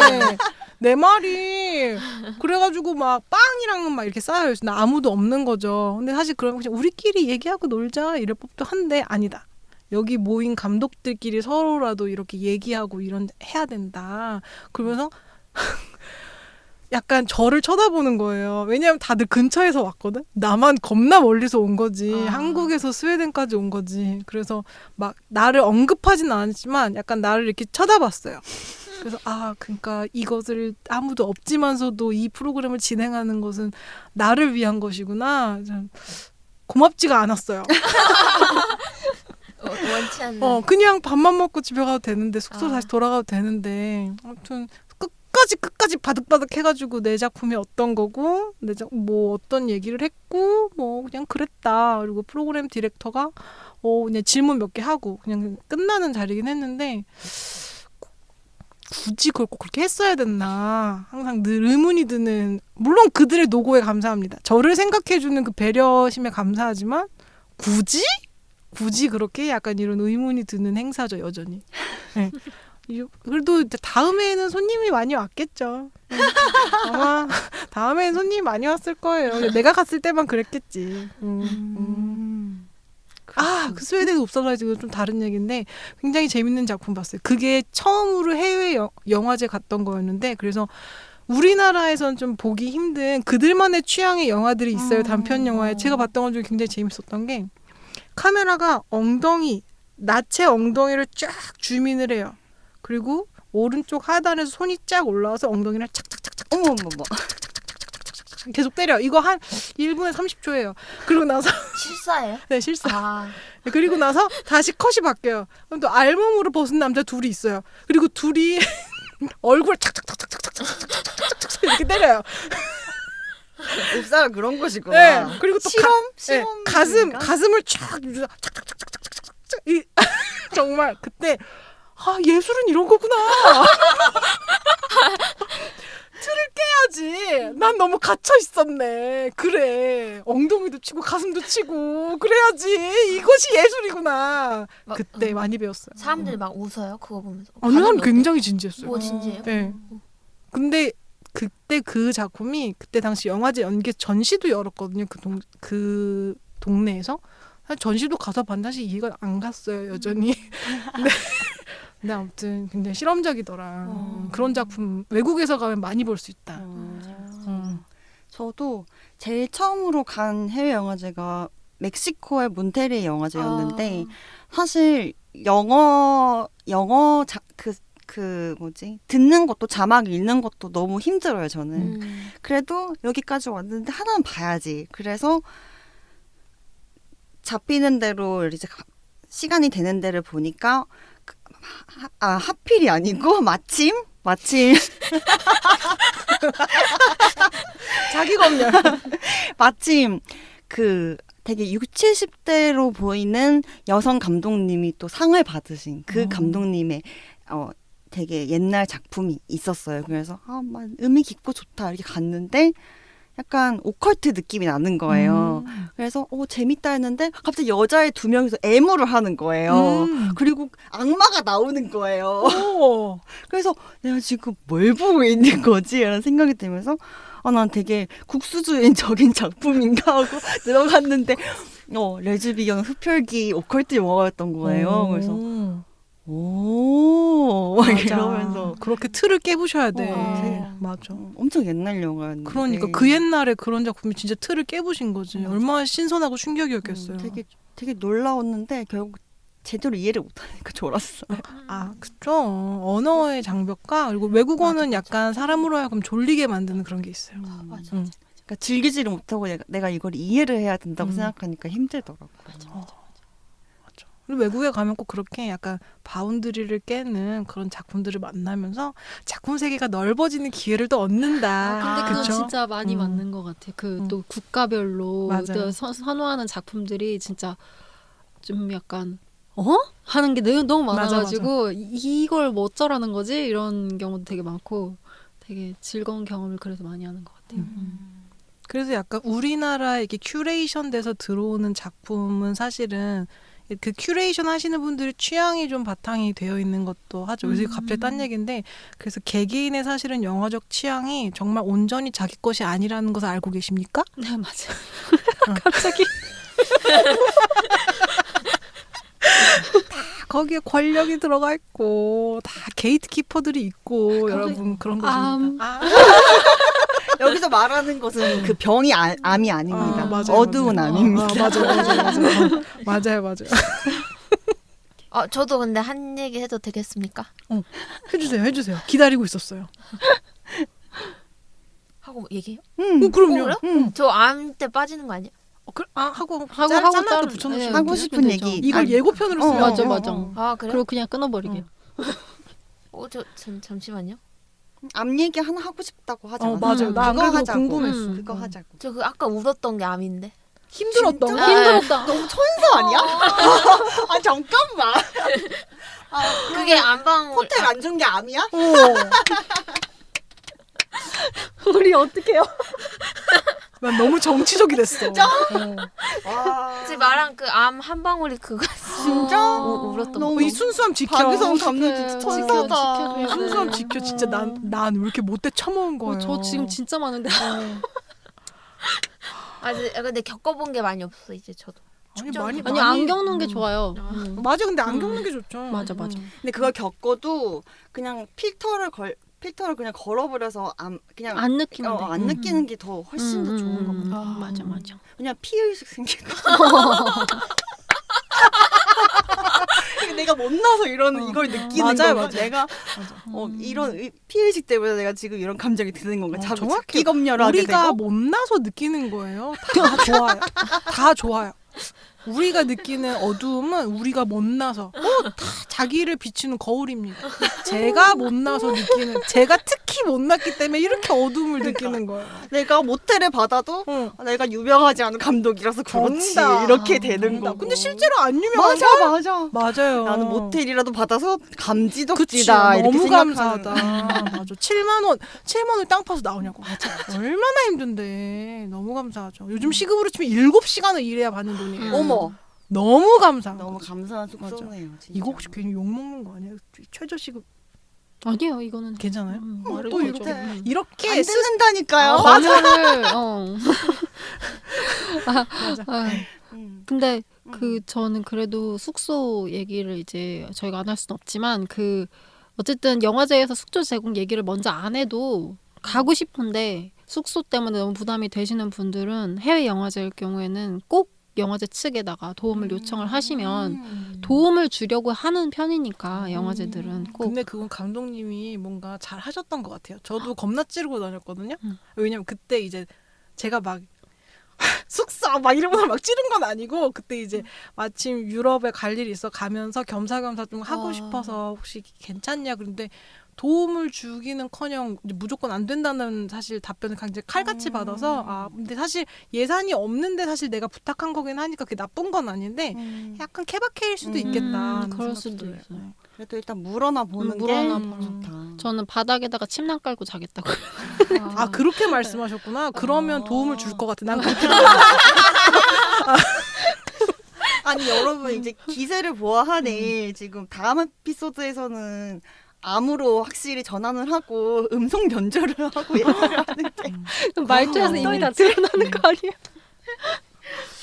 내 말이. 그래가지고 막 빵이랑 막 이렇게 쌓여요. 나 아무도 없는 거죠. 근데 사실 그러면 그냥 우리끼리 얘기하고 놀자 이럴 법도 한데 아니다. 여기 모인 감독들끼리 서로라도 이렇게 얘기하고 해야 된다. 그러면서 약간 저를 쳐다보는 거예요. 왜냐하면 다들 근처에서 왔거든. 나만 겁나 멀리서 온 거지. 한국에서 스웨덴까지 온 거지. 그래서 막 나를 언급하진 않았지만 약간 나를 이렇게 쳐다봤어요. 그래서 그러니까 이것을 아무도 없지만서도 이 프로그램을 진행하는 것은 나를 위한 것이구나. 좀 고맙지가 않았어요. 원치 않는. 그냥 밥만 먹고 집에 가도 되는데 숙소 다시 돌아가도 되는데 아무튼 끝까지 바득바득 해가지고 내 작품이 어떤 거고 뭐 어떤 얘기를 했고 뭐 그냥 그랬다. 그리고 프로그램 디렉터가 그냥 질문 몇 개 하고 그냥 끝나는 자리긴 했는데 굳이 그걸 꼭 그렇게 했어야 됐나 항상 늘 의문이 드는. 물론 그들의 노고에 감사합니다. 저를 생각해주는 그 배려심에 감사하지만 굳이 그렇게 약간 이런 의문이 드는 행사죠, 여전히. 네. 그래도 다음에는 손님이 많이 왔겠죠. 아마 다음에는 손님이 많이 왔을 거예요. 내가 갔을 때만 그랬겠지. 그 스웨덴 옵살라지가 좀 다른 얘기인데 굉장히 재밌는 작품 봤어요. 그게 처음으로 해외 영화제 갔던 거였는데 그래서 우리나라에서는 좀 보기 힘든 그들만의 취향의 영화들이 있어요. 단편 영화에. 제가 봤던 것 중에 굉장히 재밌었던 게 카메라가 나체 엉덩이를 쫙 줌인을 해요. 그리고 오른쪽 하단에서 손이 쫙 올라와서 엉덩이를 착착착착 어머머머. 계속 때려. 이거 한 1분에 30초예요. 그리고 나서 실사예요? 네, 실사. 그리고 나서 다시 컷이 바뀌어요. 그럼 또 알몸으로 벗은 남자 둘이 있어요. 그리고 둘이 얼굴 착착착착착착착착착착 이렇게 때려요. 옵사가 그런 것이구나. 네. 그리고 또 실험 가슴을 쫙 착착착착착착 정말 그때 예술은 이런 거구나. 틀을 깨야 그래야지. 난 너무 갇혀 있었네. 그래. 엉덩이도 치고 가슴도 치고 그래야지. 이것이 예술이구나. 그때 많이 배웠어요. 사람들이 막 웃어요 그거 보면서. 어느 사람 반응이 굉장히 진지했어요. 어때요? 진지해요? 네. 근데 그때 그 작품이 그때 당시 영화제 연계 전시도 열었거든요. 그 동네에서. 사실 전시도 가서 봤는데 사실 이해가 안 갔어요. 여전히. 근데 아무튼 굉장히 실험적이더라. 그런 작품 외국에서 가면 많이 볼 수 있다. 저도 제일 처음으로 간 해외 영화제가 멕시코의 몬테리에 영화제였는데 사실 영어 그 뭐지 듣는 것도 자막 읽는 것도 너무 힘들어요 저는. 그래도 여기까지 왔는데 하나는 봐야지. 그래서 잡히는 대로 이제 시간이 되는 데를 보니까 하필이 아니고 마침 자기 검열. 마침 그 되게 60, 70대로 보이는 여성 감독님이 또 상을 받으신 그 감독님의 되게 옛날 작품이 있었어요. 그래서 막 의미 깊고 좋다 이렇게 갔는데 약간 오컬트 느낌이 나는 거예요. 그래서 재밌다 했는데 갑자기 여자애 2명이서 애무를 하는 거예요. 그리고 악마가 나오는 거예요. 그래서 내가 지금 뭘 보고 있는 거지? 라는 생각이 들면서 난 되게 국수주의적인 작품인가 하고 들어갔는데 레즈비언 흡혈귀 오컬트 영화였던 거예요. 그래서 막 이러면서 그렇게 틀을 깨부셔야 돼. 맞아. 엄청 옛날 영화였는데 그러니까 그 옛날에 그런 작품이 진짜 틀을 깨부신 거지. 얼마나 신선하고 충격이었겠어요. 되게 놀라웠는데 결국 제대로 이해를 못하니까 졸았어요. 그죠. 언어의 장벽과 그리고 외국어는 약간 사람으로 하여금 졸리게 만드는 그런 게 있어요. 맞아. 그러니까 즐기지를 못하고 내가 이걸 이해를 해야 된다고 생각하니까 힘들더라고요. 맞아. 그리고 외국에 가면 꼭 그렇게 약간 바운드리를 깨는 그런 작품들을 만나면서 작품 세계가 넓어지는 기회를 또 얻는다. 근데 그거 그쵸? 진짜 많이 맞는 것 같아요. 그 또 국가별로 맞아요. 또 선호하는 작품들이 진짜 좀 약간 하는 게 너무 많아가지고 이걸 뭐 어쩌라는 거지? 이런 경우도 되게 많고 되게 즐거운 경험을 그래서 많이 하는 것 같아요. 그래서 약간 우리나라에 이렇게 큐레이션 돼서 들어오는 작품은 사실은 그 큐레이션 하시는 분들의 취향이 좀 바탕이 되어 있는 것도 하죠. 그래서 갑자기 딴 얘기인데 그래서 개개인의 사실은 영화적 취향이 정말 온전히 자기 것이 아니라는 것을 알고 계십니까? 네, 맞아요. 갑자기 거기에 권력이 들어가 있고 다 게이트키퍼들이 있고 여러분 그런 거입니다. 여기서 말하는 것은 그 병이 암이 아닙니다. 맞아요, 어두운 맞아요. 암입니다. 맞아요. 저도 근데 한 얘기 해도 되겠습니까? 해주세요. 기다리고 있었어요. 하고 얘기해요? 그럼요. 그래요? 저 암 때 빠지는 거 아니야? 하고 짜라도 또 붙여놓으시면 하고 되죠. 싶은 얘기 이걸 예고편으로 쓰면 맞아. 그래요? 그리고 그냥 끊어버리게. 잠시만요. 암 얘기 하나 하고 싶다고 하지 않았어요? 맞아요. 나 안 그거 그래도 하자고. 궁금했어. 그거 하자고. 저 아까 울었던 게 암인데. 힘들었던 거? 힘들었다. 너무 천사 아니야? 잠깐만. 그게 안방 호텔 안 준 게 암이야? 우리 어떡해요? 난 너무 정치적이 됐어. 제 말한 그 암 한 방울이 그거 진짜? 울었던 너무 거. 이 순수함 지켜. 박유성 감독 진짜 지켜, 천사다. 지켜. 순수함 지켜. 진짜 난 왜 이렇게 못돼 처먹은 거예요. 저 지금 진짜 많은데. 근데 겪어본 게 많이 없어 이제 저도. 아니 안 겪는 게 좋아요. 맞아. 근데 안 겪는 게 좋죠. 맞아. 근데 그걸 겪어도 그냥 필터를 그냥 걸어버려서 그냥 안 느끼면 돼. 안 느끼는 게 더 훨씬 더 좋은 것 같아. 맞아. 그냥 피의식 생기고. 내가 못나서 이걸 느끼는 맞아요, 건가? 맞아요. 내가 이런 피의식 때문에 내가 지금 이런 감정이 드는 건가? 자꾸 정확히 끼검열을 하게 우리가 되고. 못나서 느끼는 거예요. 다 좋아요. 다 좋아요. 우리가 느끼는 어두움은 우리가 못나서 다 자기를 비추는 거울입니다. 제가 못나서 느끼는 제가 특히 정확히 못 났기 때문에 이렇게 어둠을 느끼는 거예요. 내가 모텔에 받아도 응. 내가 유명하지 않은 감독이라서 그렇지 정답. 이렇게 되는 정답. 거고. 근데 실제로 안 유명하죠? 맞아. 맞아요. 나는 모텔이라도 받아서 그치, 감지덕지다 이렇게 너무 생각하는. 감사하다. 맞아. 7만 원 땅 파서 나오냐고. 맞아. 얼마나 힘든데. 너무 감사하죠. 요즘 시급으로 치면 7시간을 일해야 받는 돈이에요. 어머, 너무 감사한 너무 거죠. 감사한 맞아. 숙소네요. 진짜. 이거 혹시 괜히 욕 먹는 거 아니에요? 최저 시급 아니에요, 이거는 괜찮아요? 말을 또 되죠. 이렇게 이렇게 안 듣는다니까요. 맞아를 맞아. 근데 저는 그래도 숙소 얘기를 이제 저희가 안 할 수는 없지만 어쨌든 영화제에서 숙소 제공 얘기를 먼저 안 해도 가고 싶은데 숙소 때문에 너무 부담이 되시는 분들은 해외 영화제일 경우에는 꼭 영화제 측에다가 도움을 요청을 하시면 도움을 주려고 하는 편이니까 영화제들은 꼭 근데 그건 감독님이 뭔가 잘 하셨던 것 같아요. 저도 겁나 찌르고 다녔거든요. 왜냐면 그때 이제 제가 막 숙소 막 이러면서 막 찌른 건 아니고 그때 이제 마침 유럽에 갈 일이 있어 가면서 겸사겸사 좀 하고 싶어서 혹시 괜찮냐 그런데 도움을 주기는커녕 이제 무조건 안 된다는 사실 답변을 이제 칼같이 받아서 근데 사실 예산이 없는데 사실 내가 부탁한 거긴 하니까 그게 나쁜 건 아닌데 약간 케바케일 수도 있겠다. 그럴 수도 있어요. 그래도 일단 물어나 보는 물어나 게 보는 좋다. 저는 바닥에다가 침낭 깔고 자겠다고. 그렇게 말씀하셨구나. 그러면 도움을 줄 것 같아. 난 그렇게 아니 여러분 이제 기세를 보아하니 지금 다음 에피소드에서는 암으로 확실히 전환을 하고 음성 변조를 하고 얘기를 하는데 말투에서 이미 다 드러나는 거 아니에요?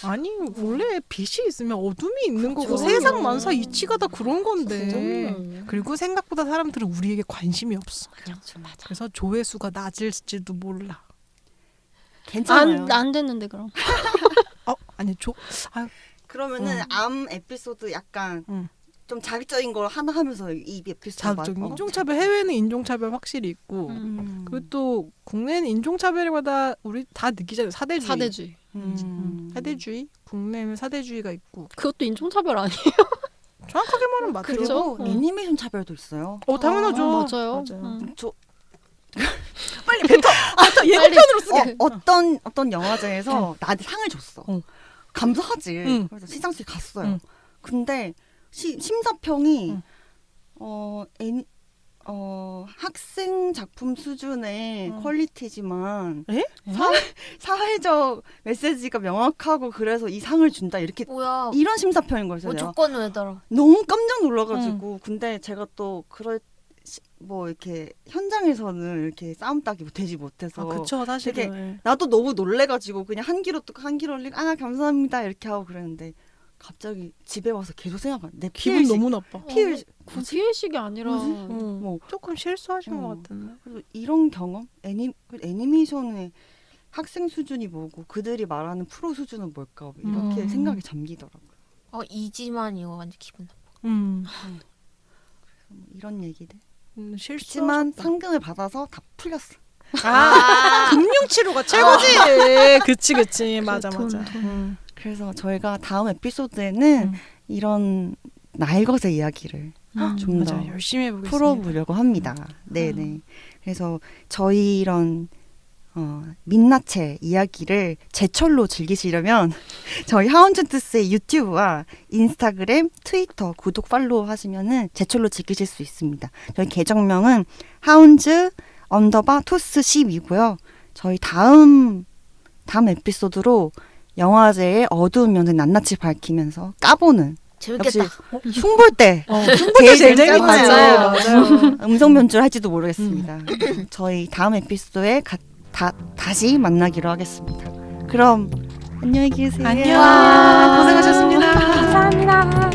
아니 원래 빛이 있으면 어둠이 있는 거고 그렇죠. 세상 만사 이치가 다 그런 건데 그럼요. 그리고 생각보다 사람들은 우리에게 관심이 없어. 그렇죠. 맞아. 그래서 조회수가 낮을지도 몰라. 괜찮아요. 안 됐는데 그럼. 아니 그러면은 암 에피소드 약간 좀 자극적인 걸 하나 하면서 이 에피소드 자극적인 인종차별 해외는 인종차별 확실히 있고 그리고 또 국내는 인종차별보다 우리 다 느끼잖아요. 사대주의. 사대주의. 사대주의. 국내는 사대주의가 있고 그것도 인종차별 아니에요? 정확하게 말하면 맞죠. 그리고 그죠? 애니메이션 차별도 있어요. 당연하죠. 맞아요. 저 빨리 뱉어. 예고편으로 쓰게. 어떤 영화제에서 나한테 상을 줬어. 감사하지. 응. 그래서 시상식 갔어요. 응. 근데 심사평이 응. 학생 작품 수준의 퀄리티지만 에? 사회적 메시지가 명확하고 그래서 이 상을 준다 이렇게 뭐야? 이런 심사평인 거였어요. 뭐 조건을 왜 달아? 너무 깜짝 놀라가지고 근데 제가 또 뭐 이렇게 현장에서는 이렇게 싸움 따기 되지 못해서 그쵸 사실은. 나도 너무 놀래가지고 그냥 한 귀로 듣고 한 귀로 올리고 감사합니다 이렇게 하고 그랬는데 갑자기 집에 와서 계속 생각나. 내 기분 피해식 너무 나빠. 피해식이 아니라 뭐 조금 실수하신 것 같은데. 그래서 이런 경험 애니메이션의 학생 수준이 뭐고 그들이 말하는 프로 수준은 뭘까 이렇게 생각이 잠기더라고요. 이지만 이거 완전 기분 나빠. 뭐 이런 얘기들. 실수. 하지만 상금을 받아서 다 풀렸어. 금융치료가 최고지. 그치. 맞아. 그래서 저희가 다음 에피소드에는 이런 날것의 이야기를 좀 더 열심히 해보겠습니다. 풀어보려고 합니다. 네네. 그래서 저희 이런 민낯의 이야기를 제철로 즐기시려면 저희 하운즈투스의 유튜브와 인스타그램, 트위터 구독 팔로우 하시면은 제철로 즐기실 수 있습니다. 저희 계정명은 하운즈_투스10이고요. 저희 다음 에피소드로 영화제의 어두운 면을 낱낱이 밝히면서 까보는 재밌겠다. 역시 흉볼 때 제일 재밌잖아요. 맞아요. 음성 변조를 할지도 모르겠습니다. 저희 다음 에피소드에 다시 만나기로 하겠습니다. 그럼 안녕히 계세요. 안녕. 고생하셨습니다. 감사합니다.